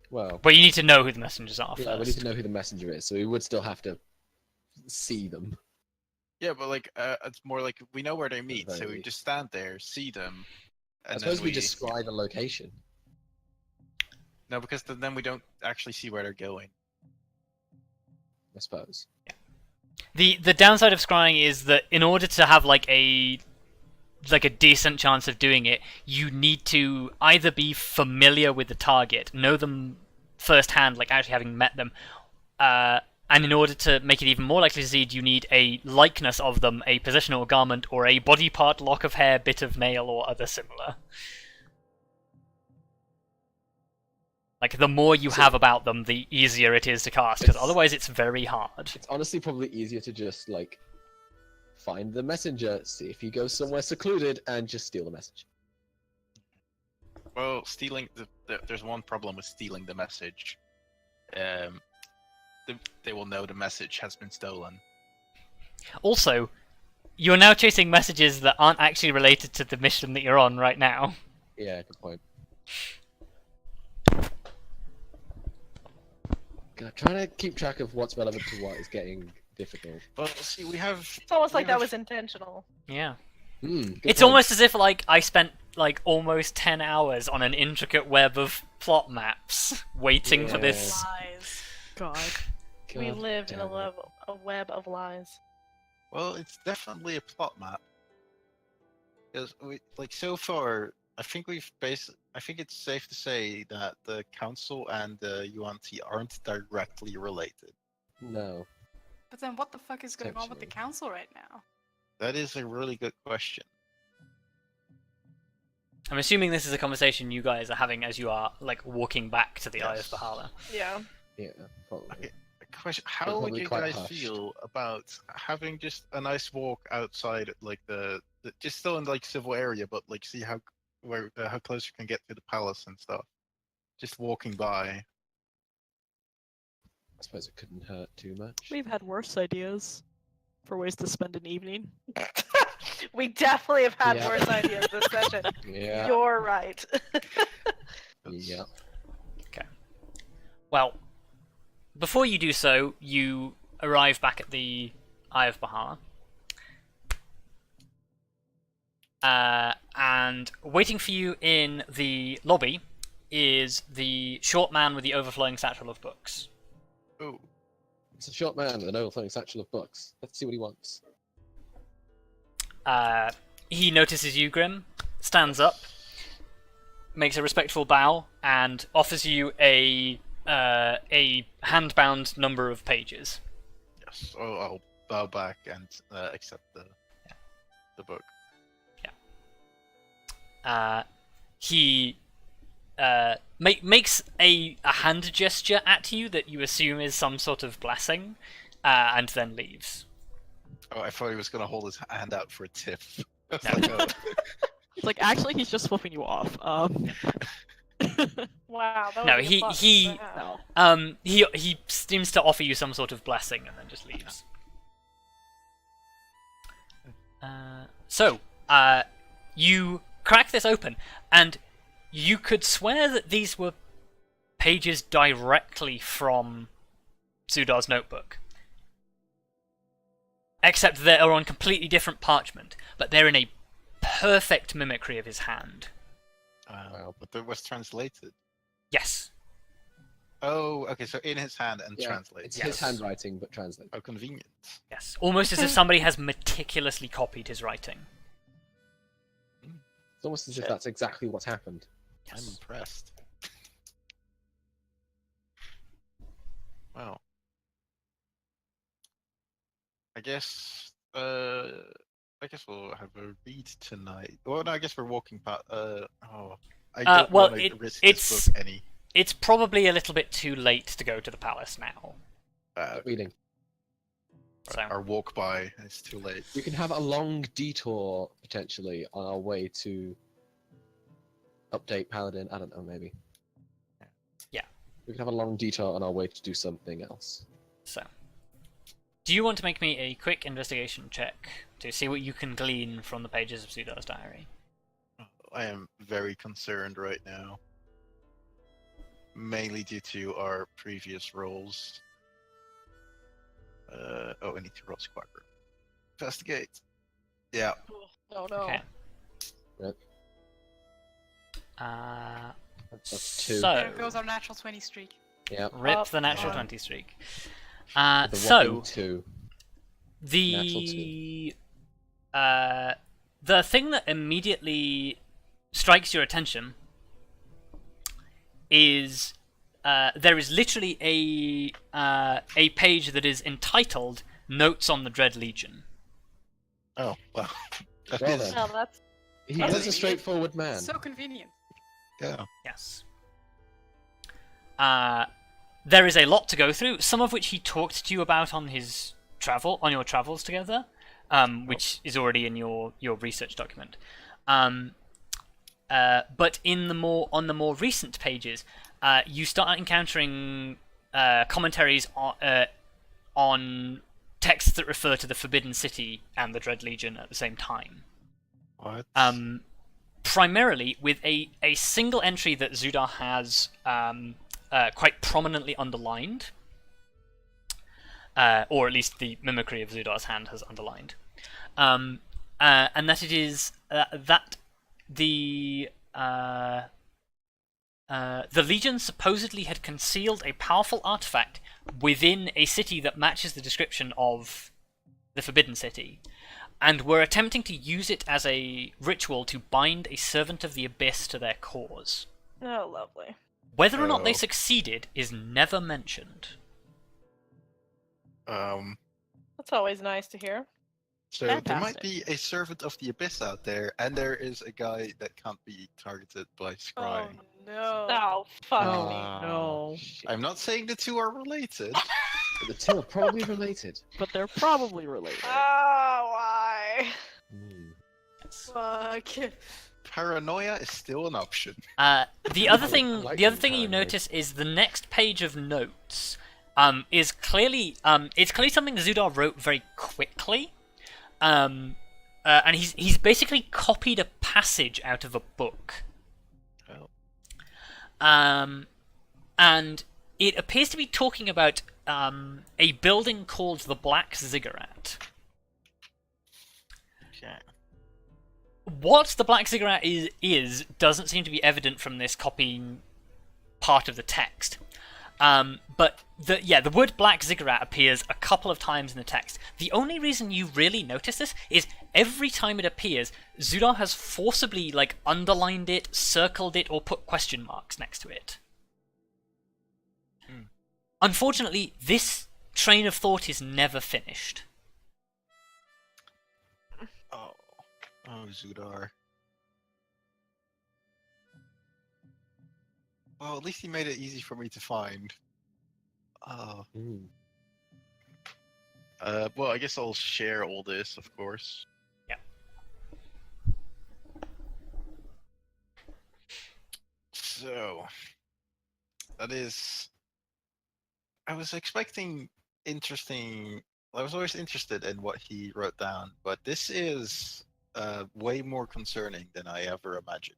Well, But you need to know who the messengers are yeah, we need first. to know who the messenger is, so we would still have to see them. Yeah, but like it's more like we know where they meet, so we very- just stand there, see them, I and suppose then we just scry the location. no, because then we don't actually see where they're going. I suppose. The downside of scrying is that in order to have like a decent chance of doing it, you need to either be familiar with the target, know them firsthand, like actually having met them, and in order to make it even more likely to succeed, you need a likeness of them, a position or garment, or a body part, lock of hair, bit of nail, or other similar. Like, the more you have about them, the easier it is to cast, because otherwise it's very hard. It's honestly probably easier to just, like, find the messenger, see if he goes somewhere secluded, and just steal the message. Well, stealing there's one problem with stealing the message. They will know the message has been stolen. Also, you're now chasing messages that aren't actually related to the mission that you're on right now. Yeah, good point. God, trying to keep track of what's relevant to what is getting difficult. Well, see, we have. It's almost like we that have- was intentional. Yeah. Good It's point. almost as if, like, I spent, like, almost 10 hours on an intricate web of plot maps, waiting for this. Lies. God. We God live in damn it. a web of lies. Well, it's definitely a plot map. Because so far, I think I think it's safe to say that the council and the UNT aren't directly related. No. But then what the fuck is going on with the Potentially. council right now? That is a really good question. I'm assuming this is a conversation you guys are having as you are, like, walking back to the Eye of Yes. Valhalla. Yeah. Yeah, probably. Okay. Question: How would probably you quite guys hushed. feel about having just a nice walk outside, like the just still in like civil area, but like see how close you can get to the palace and stuff? Just walking by. I suppose it couldn't hurt too much. We've had worse ideas for ways to spend an evening. We definitely have had Yeah. worse ideas this session. Yeah. You're right. Yeah. Well, before you do so, you arrive back at the Eye of Valhalla. And waiting for you in the lobby is the short man with the overflowing satchel of books. Oh, It's a short man with an overflowing satchel of books. Let's see what he wants. He notices you, Grim, stands up, makes a respectful bow, and offers you a hand-bound number of pages. yes. Oh, I'll bow back and accept the book. He makes a hand gesture at you that you assume is some sort of blessing, and then leaves. Oh, I thought he was gonna hold his hand out for a tip. It's No. like, oh. It's like, actually, he's just flipping you off. Wow. That No, would be a plus. he- Wow. He seems to offer you some sort of blessing and then just leaves. So, you crack this open, and you could swear that these were pages directly from Sudar's notebook. Except they are on completely different parchment, but they're in a perfect mimicry of his hand. Wow. But it was translated. Yes. Oh, okay. So in his hand and Yeah, translated. It's Yes. his handwriting, but translated. How convenient. Yes. Almost as if somebody has meticulously copied his writing. It's almost as if that's exactly what's happened. I'm Yes. impressed. Wow. I guess we'll have a read tonight. Well, no, I guess we're walking past. I don't well, want to risk it's- this book any. It's probably a little bit too late to go to the palace now. Reading. So Our walk by. It's too late. We can have a long detour potentially on our way to update Paladin. I don't know, maybe. Yeah. We can have a long detour on our way to do something else. So, do you want to make me a quick investigation check to see what you can glean from the pages of Zudar's diary? I am very concerned right now. Mainly due to our previous rolls. I need to roll Quagrim. Investigate. Yeah. Oh no. Okay. Yep. That's 2. So, There goes our natural 20 streak. Yeah. rip the natural God. 20 streak. The So, 2. the thing that immediately strikes your attention is there is literally a page that is entitled "Notes on the Dread Legion." Oh, well. That Well is- then. Well, that's He That's is a straightforward man. So convenient. yeah. Yes. There is a lot to go through. Some of which he talked to you about on your travels together, which is already in your research document. But on the more recent pages, you start encountering commentaries on texts that refer to the Forbidden City and the Dread Legion at the same time. What? Primarily with a single entry that Zudar has quite prominently underlined, or at least the mimicry of Zudar's hand has underlined, and that it is that the Legion supposedly had concealed a powerful artifact within a city that matches the description of the Forbidden City, and were attempting to use it as a ritual to bind a servant of the Abyss to their cause. oh lovely. Whether or not they Oh. succeeded is never mentioned. That's always nice to hear. So there might Fantastic. be a servant of the abyss out there, and there is a guy that can't be targeted by scrying. no. Oh fuck Oh, me. no. Shit. I'm not saying the two are related. But the 2 are probably related. But they're probably related. Oh, why? Fuck. Paranoia is still an option. The other thing, like the other being thing you paranoid. notice is the next page of notes is clearly it's clearly something Zudar wrote very quickly, and he's basically copied a passage out of a book. Oh. And it appears to be talking about a building called the Black Ziggurat. Okay. What the Black Ziggurat is doesn't seem to be evident from this copying part of the text. But the word Black Ziggurat appears a couple of times in the text. The only reason you really notice this is every time it appears, Zudar has forcibly underlined it, circled it, or put question marks next to it. Unfortunately, this train of thought is never finished. Oh, Zudar. Well, at least he made it easy for me to find. Oh. Mm. Well, I guess I'll share all this, of course. Yeah. So, that is. I was expecting interesting. I was always interested in what he wrote down, but this is way more concerning than I ever imagined.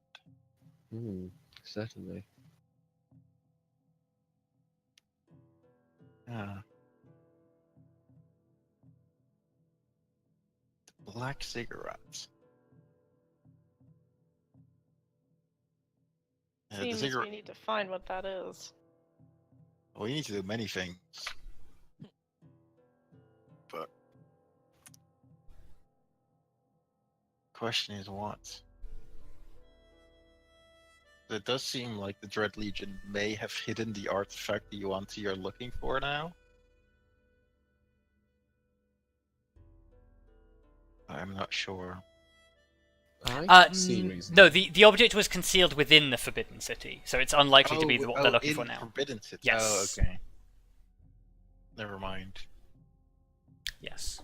Certainly. Yeah. The Black Cigarettes. The Seems cigarette. we need to find what that is. Well, you need to do many things. But question is what? It does seem like the Dread Legion may have hidden the artifact that you're looking for now. I'm not sure. I see reason. No, the object was concealed within the Forbidden City, so it's unlikely to be what they're looking in for now. Forbidden City. Yes. Oh, okay. Never mind. Yes.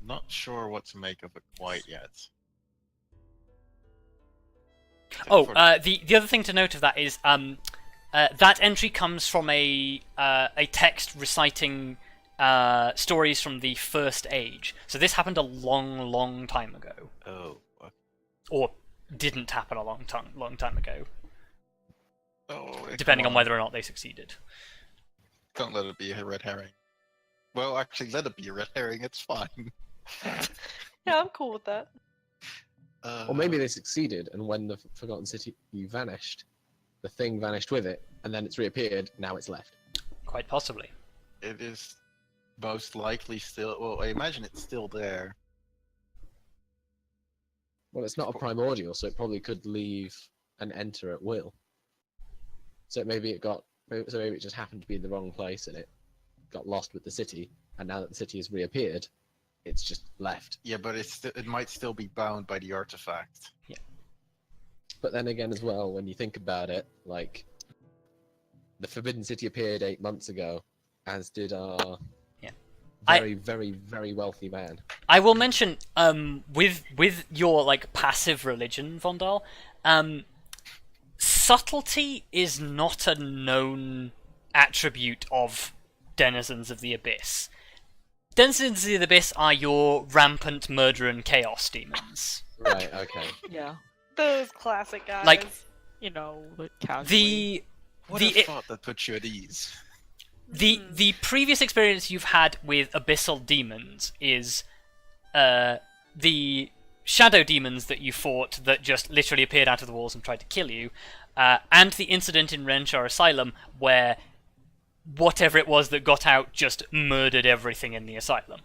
Not sure what to make of it quite yet. Oh, For- the other thing to note of that is that entry comes from a text reciting stories from the First Age. So this happened a long time ago, Oh. or didn't happen a long time ago, Oh, depending come on whether or not they succeeded. Can't let it be a red herring. Well, actually, let it be a red herring. It's fine. Yeah, I'm cool with that. Or maybe they succeeded, and when the Forgotten City vanished, the thing vanished with it, and then it's reappeared. Now it's left. Quite possibly. It is most likely still. Well, I imagine it's still there. Well, it's not a primordial, so it probably could leave and enter at will. So maybe it got. So maybe it just happened to be in the wrong place, and it got lost with the city. And now that the city has reappeared, it's just left. Yeah, but it might still be bound by the artifact. But then again, as well, when you think about it, like the Forbidden City appeared 8 months ago, as did our Yeah. very wealthy man. I will mention, with your like passive religion, Vondal, subtlety is not a known attribute of denizens of the Abyss. Denizens of the Abyss are your rampant murder and chaos demons. Right. Okay. Yeah. Those classic guys. Like, You know, casually. What The a thought that puts you at ease. the previous experience you've had with abyssal demons is the shadow demons that you fought that just literally appeared out of the walls and tried to kill you, and the incident in Renshar Asylum where whatever it was that got out just murdered everything in the asylum.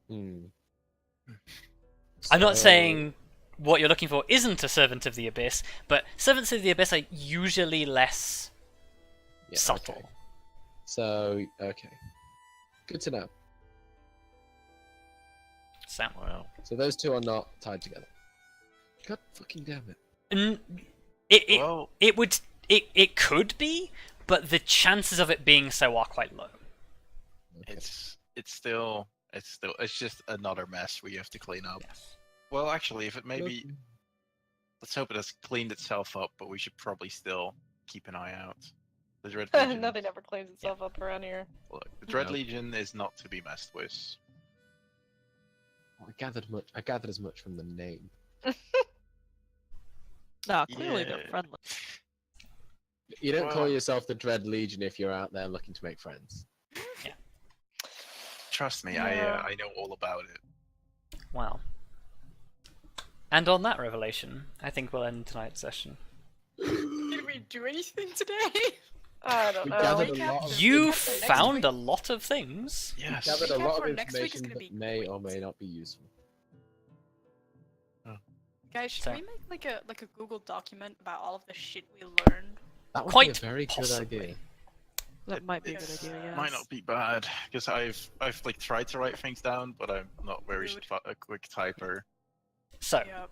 Hmm. I'm not So- saying what you're looking for isn't a Servant of the Abyss, but Servants of the Abyss are usually less Yeah, subtle. okay. So okay, good to know. Samuel. So those two are not tied together. God fucking damn it! Well, It could be, but the chances of it being so are quite low. Okay. it's just another mess we have to clean up. Well, actually, if it maybe, let's hope it has cleaned itself up, but we should probably still keep an eye out. The Dread Legion. Nothing ever cleans itself up around here. Look, the Dread No. Legion is not to be messed with. I gathered as much from the name. Nah, clearly they're Yeah. friendly. You don't call Well- yourself the Dread Legion if you're out there looking to make friends. Trust me, Yeah. I know all about it. Wow. And on that revelation, I think we'll end tonight's session. Did we do anything today? I don't We know. gathered a Recap lot the- of. You recap for next found week. a lot of things. Yes. Gathered a Recap lot for of next week is information gonna that be may or great. may not be useful. Guys, should So- we make like a Google document about all of the shit we learned? That would Quite be a very possibly. good idea. That might be a good It's- idea, yes. Might not be bad because I've like tried to write things down, but I'm not very Rude. a quick typer. So, Yep.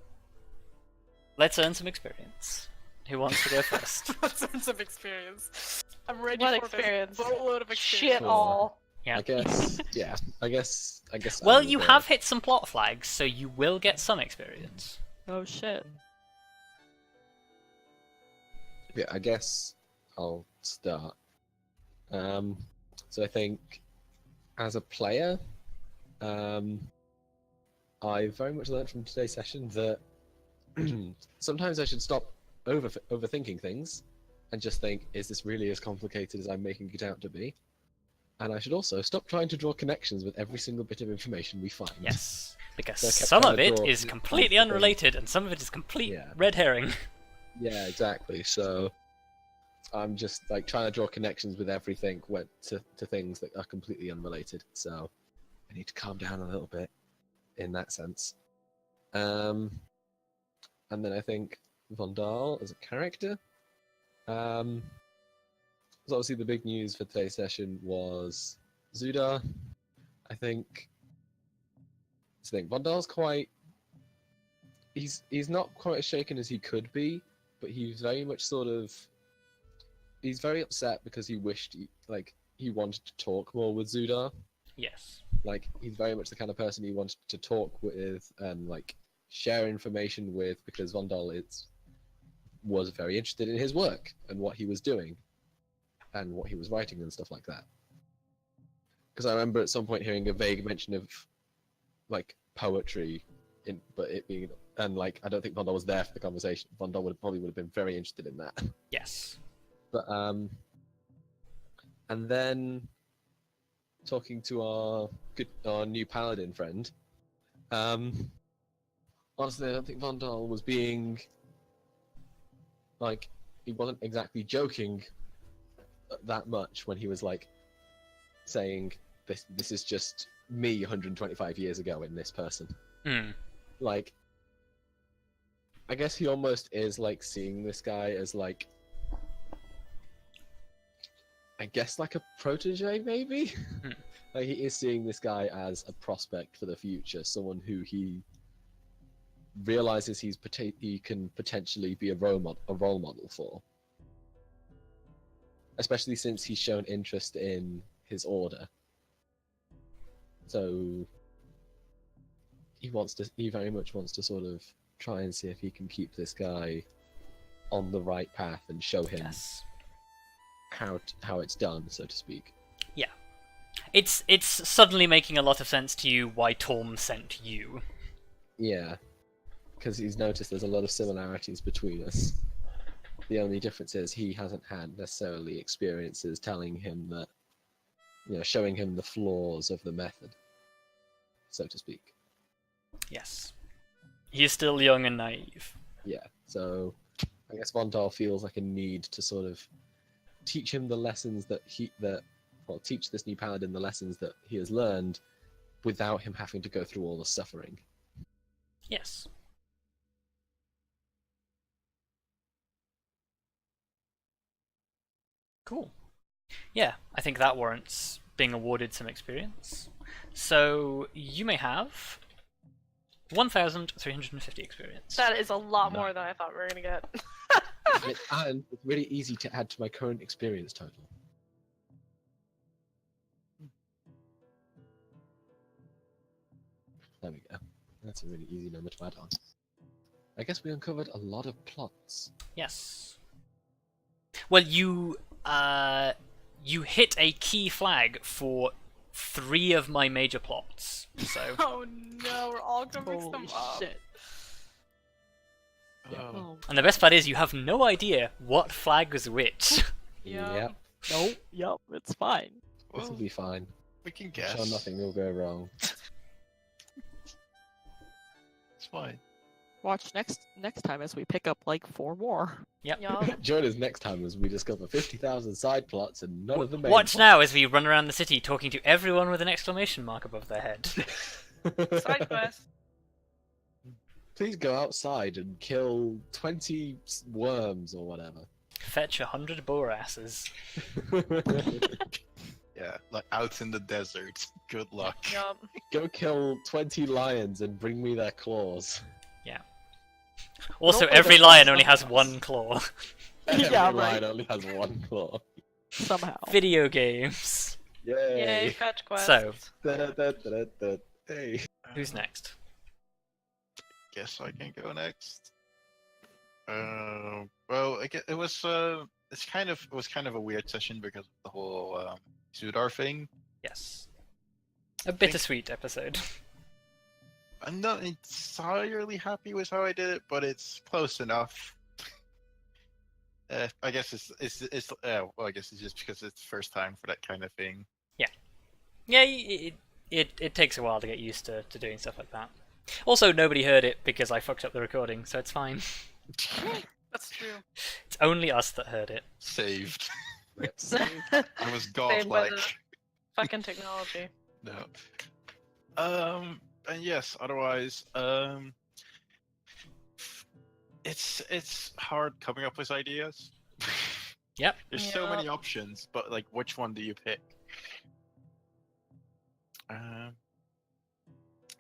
let's earn some experience. Who wants to go first? Sense of experience. I'm ready What for experience? this boatload of Shit experience. all. Yeah. I guess. Yeah. I guess. Well, I will you go. have hit some plot flags, so you will get some experience. Oh shit. Yeah, I guess I'll start. So I think, as a player, I very much learned from today's session that sometimes I should stop overthinking things and just think, is this really as complicated as I'm making it out to be? And I should also stop trying to draw connections with every single bit of information we find. Yes. Because So I kept some trying of to it draw is the completely things. unrelated, and some of it is complete Yeah. red herring. Yeah, exactly. So I'm just like trying to draw connections with everything to things that are completely unrelated. So I need to calm down a little bit in that sense. And then I think Vondal as a character. So obviously the big news for today's session was Zudar. I think the thing. Vondal's quite. He's not quite as shaken as he could be, but he's very much sort of. He's very upset because he wished he wanted to talk more with Zudar. Yes. Like he's very much the kind of person he wanted to talk with and like share information with, because Vondal was very interested in his work and what he was doing and what he was writing and stuff like that. Because I remember at some point hearing a vague mention of like poetry, but it being, and like I don't think Vondal was there for the conversation. Vondal probably would have been very interested in that. Yes. But and then talking to our new paladin friend, honestly, I don't think Vondal was being like, he wasn't exactly joking that much when he was like saying this is just me 125 years ago in this person. Like, I guess he almost is like seeing this guy as like, I guess like a protege maybe. Like he is seeing this guy as a prospect for the future, someone who he realizes he can potentially be a role model for, especially since he's shown interest in his order. So he very much wants to sort of try and see if he can keep this guy on the right path and show him Yes. how it's done, so to speak. Yeah. It's suddenly making a lot of sense to you why Torm sent you. Yeah, because he's noticed there's a lot of similarities between us. The only difference is he hasn't had necessarily experiences telling him that, showing him the flaws of the method, so to speak. Yes. He's still young and naive. Yeah, so I guess Vondal feels like a need to sort of teach him the lessons teach this new paladin the lessons that he has learned without him having to go through all the suffering. Yes. Cool. Yeah, I think that warrants being awarded some experience. So you may have 1,350 experience. That is a lot more than I thought we were gonna get. And it's really easy to add to my current experience total. There we go. That's a really easy number to add on. I guess we uncovered a lot of plots. Yes. Well, you hit a key flag for 3 of my major plots. So Oh no, we're all gonna mix them up. Shit. Yeah. Oh. and the best part is you have no idea what flag was which. Yeah. Yep, Nope. Yep. It's fine. this will Well, be fine. we can I'm guess. sure nothing will go wrong. It's fine. Watch next time as we pick up like 4 more. Yep. Yup. Join us next time as we discover 50,000 side plots and none of the main Watch plots. now as we run around the city talking to everyone with an exclamation mark above their head. Side quest. Please go outside and kill 20 worms or whatever. Fetch 100 boar asses. Yeah, like out in the desert. Good luck. Yup. Go kill 20 lions and bring me their claws. Also, Don't play every the lion claws only has somehow. 1 claw. Every Yeah, lion right. only has one claw. Somehow. Video games. Yay, Yay! fetch quest. So, Hey. who's next? Guess I can go next. Well, it was kind of a weird session because of the whole Zudar thing. Yes. A bittersweet episode. I'm not entirely happy with how I did it, but it's close enough. I guess well, I guess it's just because it's the first time for that kind of thing. Yeah, it takes a while to get used to doing stuff like that. Also, nobody heard it because I fucked up the recording, so it's fine. That's true. It's only us that heard it. Saved. I was Saved by godlike. the fucking technology. No. And yes, otherwise, it's hard coming up with ideas. Yep. There's so Yeah. many options, but like, which one do you pick?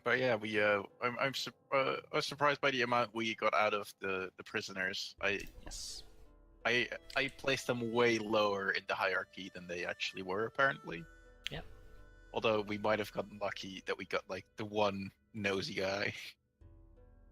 But But yeah, we I was surprised by the amount we got out of the prisoners. Yes. I placed them way lower in the hierarchy than they actually were, apparently. Yep. Although we might have gotten lucky that we got like the one nosy guy.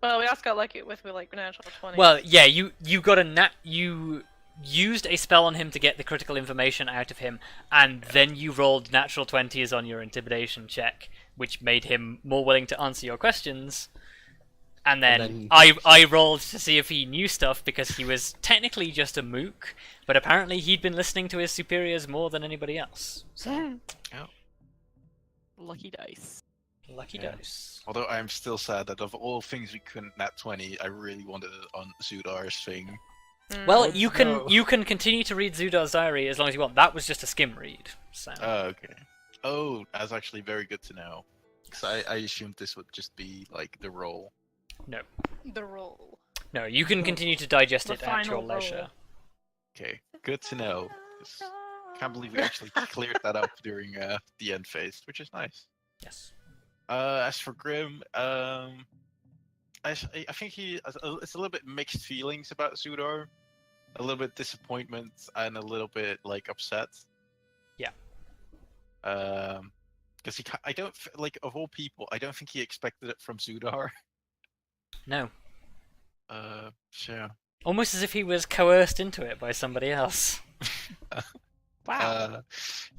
Well, we also got lucky with like natural 20. Well, yeah, you got you used a spell on him to get the critical information out of him, and then you rolled natural 20s on your intimidation check, which made him more willing to answer your questions. And then I rolled to see if he knew stuff, because he was technically just a mook, but apparently he'd been listening to his superiors more than anybody else. So, Lucky dice. lucky Yeah. dice. Although I'm still sad that of all things we couldn't nat 20, I really wanted it on Zudar's thing. Well, Let's you can continue to read Zudar's diary as long as you want. That was just a skim read. So Oh, okay. Oh, that's actually very good to know. Because I assumed this would just be like the roll. The roll. no, you can continue to digest The it at your final leisure. roll. Okay, good to know. 'Cause can't believe we actually cleared that up during the end phase, which is nice. Yes. As for Grim, I think it's a little bit mixed feelings about Zudar. A little bit disappointment and a little bit like upset. Yeah. Because I don't like, of all people, I don't think he expected it from Zudar. No. So Almost as if he was coerced into it by somebody else. Wow.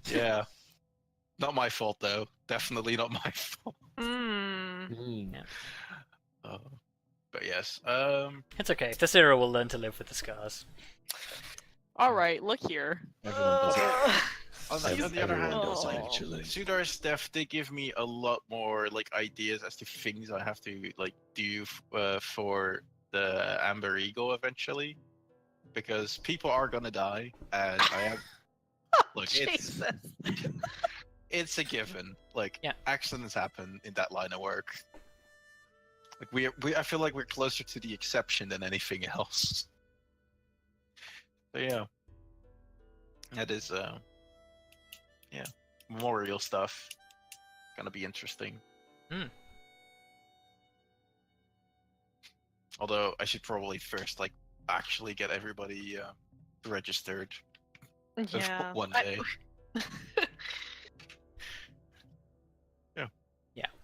yeah. Not my fault though. Definitely not my fault. But yes. It's okay. Tallithsyr will learn to live with the scars. Alright, look here. Everyone does it. On the other hand, Everyone does Oh. it, actually. Zudar's stuff, they give me a lot more like ideas as to things I have to like do for the Amber Eagle eventually, because people are gonna die, and I have look, Jesus. it's a given. Like, Yeah. accidents happen in that line of work. Like I feel like we're closer to the exception than anything else. So yeah, that is yeah, memorial stuff. Gonna be interesting. Hmm. Although I should probably first like actually get everybody registered Yeah. one day.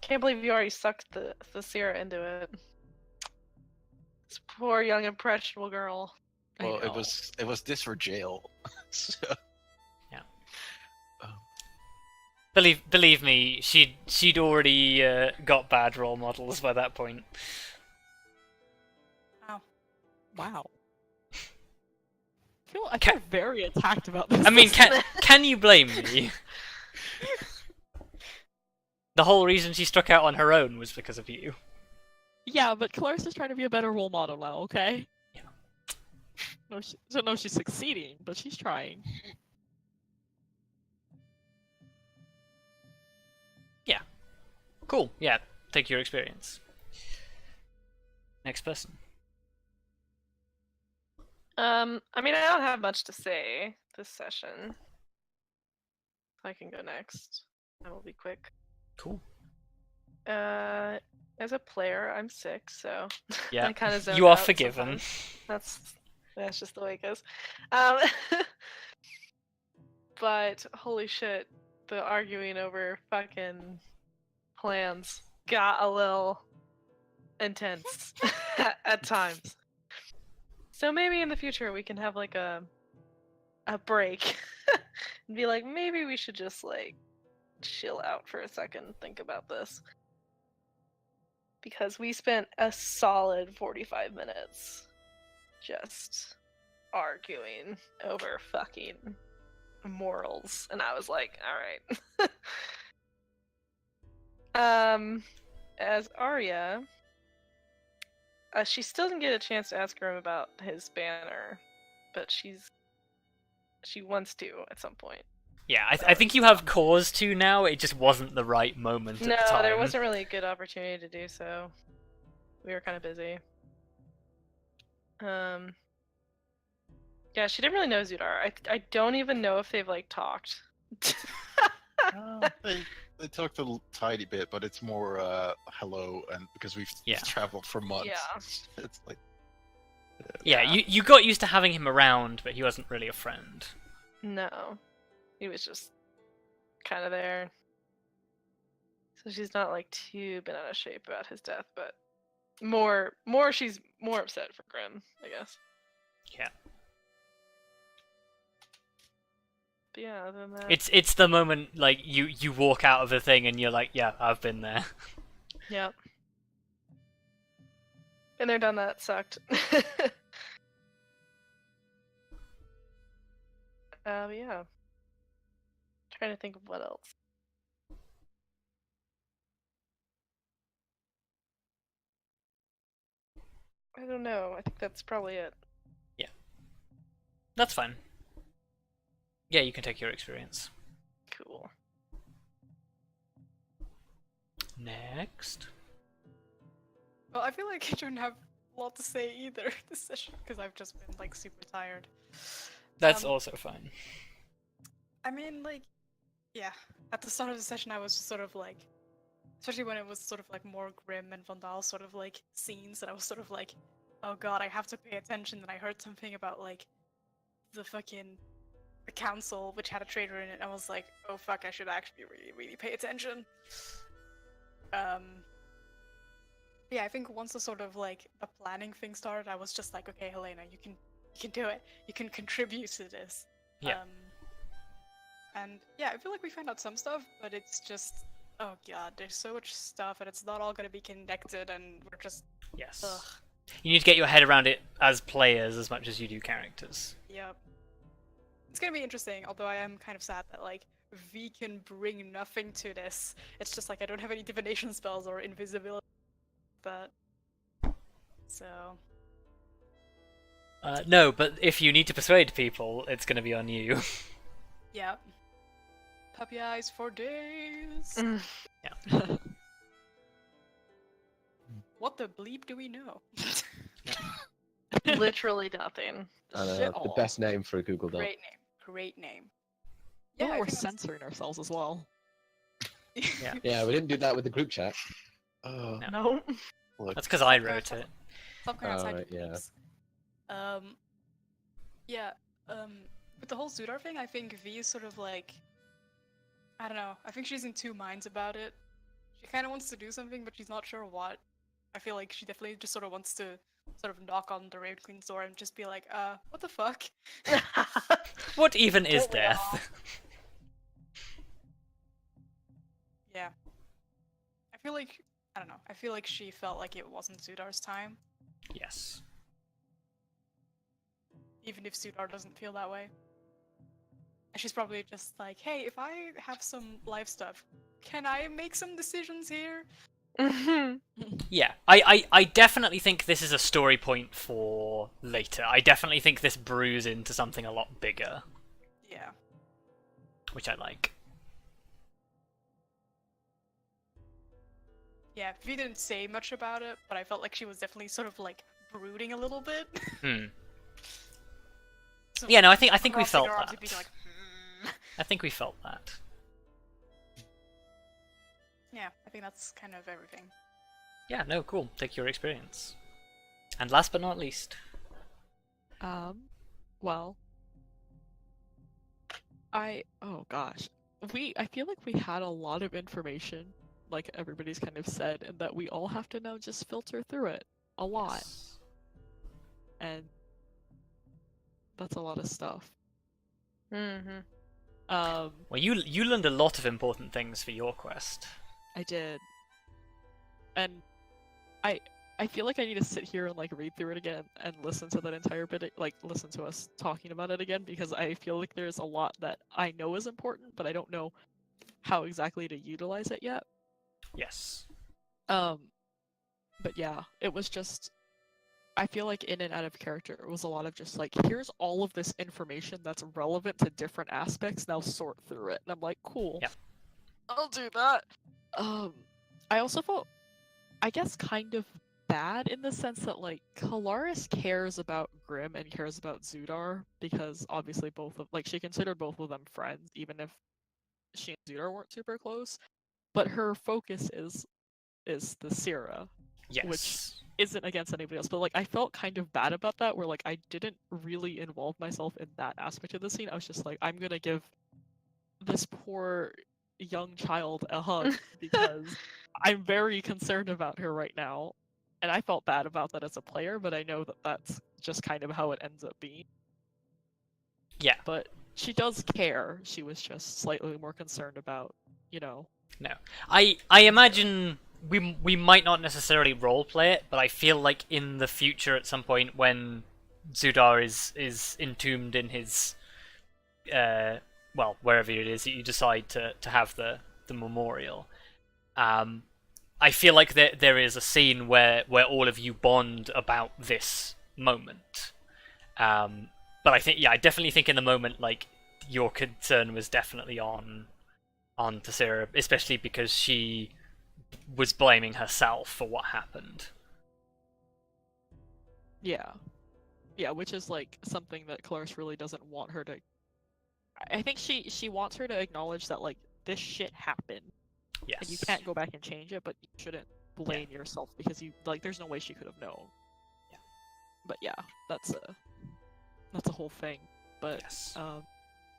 Can't believe you already sucked the Sierra into it. This poor young impressionable girl. I Well, know. it was this for jail. So, Believe me, she'd already got bad role models by that point. Wow. I feel very attacked about this. I mean, can you blame me? The whole reason she struck out on her own was because of you. Yeah, but Kelariis is trying to be a better role model now, okay? Yeah. No, so no, she's succeeding, but she's trying. Cool. Yeah. Take your experience. Next person. I mean, I don't have much to say this session. I can go next. I will be quick. Cool. As a player, I'm sick, so Yeah. I kind of You are forgiven. That's just the way it goes. But holy shit, the arguing over fucking plans got a little intense at times. So maybe in the future we can have like a break and be like, maybe we should just like chill out for a second and think about this. Because we spent a solid 45 minutes just arguing over fucking morals, and I was like, all right. As Arya, she still didn't get a chance to ask him about his banner, but she wants to at some point. Yeah, I think you have cause to now. It just wasn't the right moment at No, the time. there wasn't really a good opportunity to do so. We were kind of busy. Yeah, she didn't really know Zudar. I don't even know if they've like talked. They talked a tiny bit, but it's more hello, and because we've Yeah. traveled for months. Yeah. It's like Yeah, you got used to having him around, but he wasn't really a friend. No. He was just kind of there. So she's not like too bent out of shape about his death, but she's more upset for Grim, I guess. Yeah. But yeah, other than that. It's the moment like you walk out of the thing and you're like, yeah, I've been there. Yep. And they're done. That sucked. Yeah. Trying to think of what else. I don't know. I think that's probably it. That's fine. Yeah, you can take your experience. Cool. Next. Well, I feel like I don't have a lot to say either this session because I've just been like super tired. That's Um, also fine. I mean, like, yeah. At the start of the session, I was just sort of like, especially when it was sort of like more Grim and Vondal sort of like scenes, and I was sort of like, oh god, I have to pay attention. And I heard something about like the council, which had a traitor in it. I was like, oh fuck, I should actually really pay attention. Yeah, I think once the sort of like the planning thing started, I was just like, okay, Helena, you can do it. You can contribute to this. Yeah. And yeah, I feel like we found out some stuff, but it's just, oh god, there's so much stuff, and it's not all gonna be connected, and we're just, Yes. ugh. You need to get your head around it as players as much as you do characters. Yep. It's gonna be interesting, although I am kind of sad that like V can bring nothing to this. It's just like I don't have any divination spells or invisibility, but so No, but if you need to persuade people, it's going to be on you. yeah. Puppy eyes for days. What the bleep do we know? Literally nothing. The best name for a Google Doc. Great name. Great name. Yeah, I we're think that's- censoring ourselves as well. Yeah. Yeah, we didn't do that with the group chat. Oh, No. look, That's because I wrote it. Some kind of side right, yeah. bleeps. Yeah. With the whole Zudar thing, I think V is sort of like, I don't know. I think she's in two minds about it. She kind of wants to do something, but she's not sure what. I feel like she definitely just sort of wants to sort of knock on the Raven Queen's door and just be like, what the fuck? What even is What we death? are. Yeah. I feel like, I don't know. I feel like she felt like it wasn't Zudar's time, Yes. even if Zudar doesn't feel that way. And she's probably just like, hey, if I have some life stuff, can I make some decisions here? Yeah, I definitely think this is a story point for later. I definitely think this brews into something a lot bigger, Yeah. which I like. Yeah, V didn't say much about it, but I felt like she was definitely sort of like brooding a little bit. Hmm. So Yeah, no, I think we crossing felt her arms that. and being like, I think we felt that. yeah, I think that's kind of everything. Yeah, no, cool. Take your experience. And last but not least, Well, oh gosh, I feel like we had a lot of information, like everybody's kind of said, and that we all have to now just filter through it a lot, yes. and that's a lot of stuff. Mm-hmm. Well, you learned a lot of important things for your quest. I did, and I feel like I need to sit here and like read through it again and listen to that entire bit, like listen to us talking about it again, because I feel like there's a lot that I know is important, but I don't know how exactly to utilize it yet. Yes. But yeah, it was just, I feel like in and out of character, it was a lot of just like, here's all of this information that's relevant to different aspects, now sort through it. And I'm like, cool. Yep. I'll do that. I also felt, I guess, kind of bad in the sense that like Kelariis cares about Grim and cares about Zudar, because obviously both of, like, she considered both of them friends, even if she and Zudar weren't super close. but her focus is the Syrah, Yes. isn't against anybody else. But like, I felt kind of bad about that, where like I didn't really involve myself in that aspect of the scene. I was just like, I'm gonna give this poor young child a hug because I'm very concerned about her right now, and I felt bad about that as a player. But I know that that's just kind of how it ends up being. Yeah. But she does care. She was just slightly more concerned about, you know. No. I imagine we might not necessarily roleplay it, but I feel like in the future at some point when Zudar is entombed in his well, wherever it is that you decide to have the memorial, I feel like there is a scene where all of you bond about this moment. But I definitely think in the moment, like, your concern was definitely on Tallithsyr, especially because she was blaming herself for what happened. Yeah. Yeah, which is like something that Kelariis really doesn't want her to. I think she wants her to acknowledge that like this shit happened. Yes. And you can't go back and change it, but you shouldn't blame yourself because you like there's no way she could have known. Yeah. But yeah, that's a whole thing. But Yes.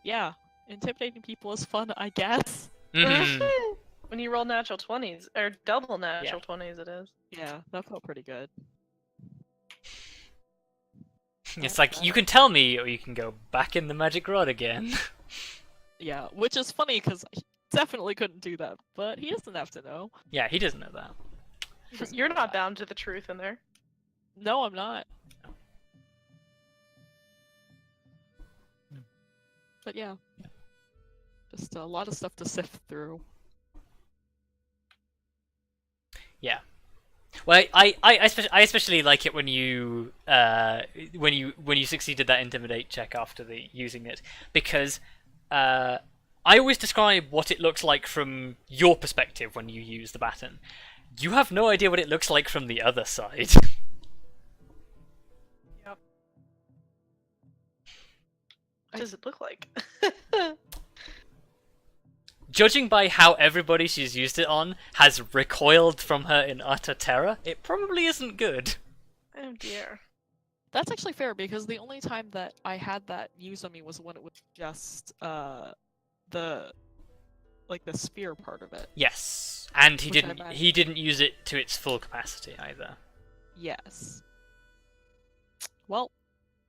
yeah, intimidating people is fun, I guess. Mhm. When you roll natural 20s, or double natural 20s, it is. Yeah, that felt pretty good. It's like, you can tell me, or you can go back in the magic rod again. Yeah, which is funny because he definitely couldn't do that, but he doesn't have to know. Yeah, he doesn't know that. He doesn't You're know not that. bound to the truth in there. No, I'm not. But yeah, just a lot of stuff to sift through. Yeah. Well, I especially like it when you succeeded that intimidate check after the using it, because I always describe what it looks like from your perspective when you use the baton. You have no idea what it looks like from the other side. Yep. What does it look like? Judging by how everybody she's used it on has recoiled from her in utter terror, it probably isn't good. Oh dear. That's actually fair because the only time that I had that used on me was when it was just the spear part of it. Yes, and Which I imagine- he didn't use it to its full capacity either. Yes. Well,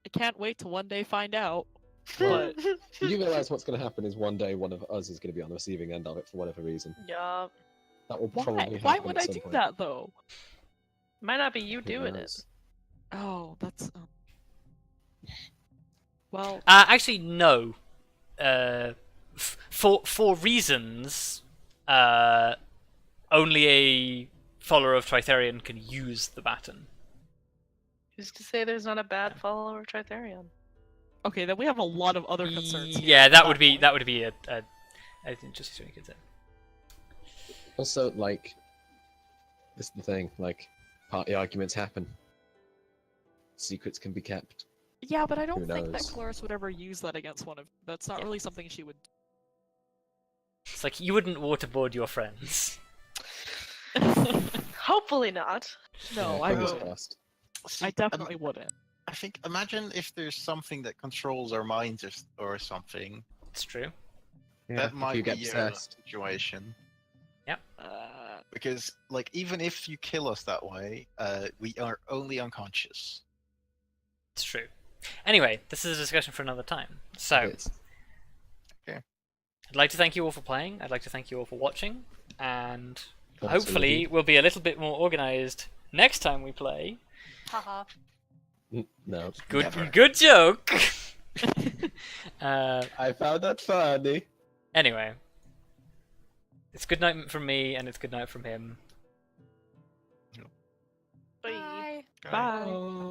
I can't wait to one day find out. But You do realize what's going to happen is one day one of us is going to be on the receiving end of it for whatever reason. Yup. That will why? probably happen Why would at I some do point. that though? Might not be you Who doing it. knows? Oh, that's. Well, Actually, no. For reasons, only a follower of Tritherion can use the baton. Who's to say there's not a bad follower of Tritherion? okay, then we have a lot of other concerns. Here Yeah, at that would be point. that would be a interesting thing to consider. Also, like, this is the thing, like, party arguments happen. Secrets can be kept. Yeah, but I don't Who think that knows? Kelariis would ever use that against one of. That's not Yeah. really something she would. It's like, you wouldn't waterboard your friends. Hopefully not. No, Yeah, I fingers would. crossed. I definitely wouldn't. I think, imagine if there's something that controls our minds or something. It's true. That if might you get be a possessed. situation. Uh, Because, like, even if you kill us that way, we are only unconscious. It's true. Anyway, this is a discussion for another time. So, It's- I'd like to thank you all for playing. I'd like to thank you all for watching, and hopefully Absolutely. we'll be a little bit more organized next time we play. Haha. No. Good, Never. good joke. I found that funny. Anyway, it's good night from me, and it's good night from him. Bye. Bye. bye. Oh.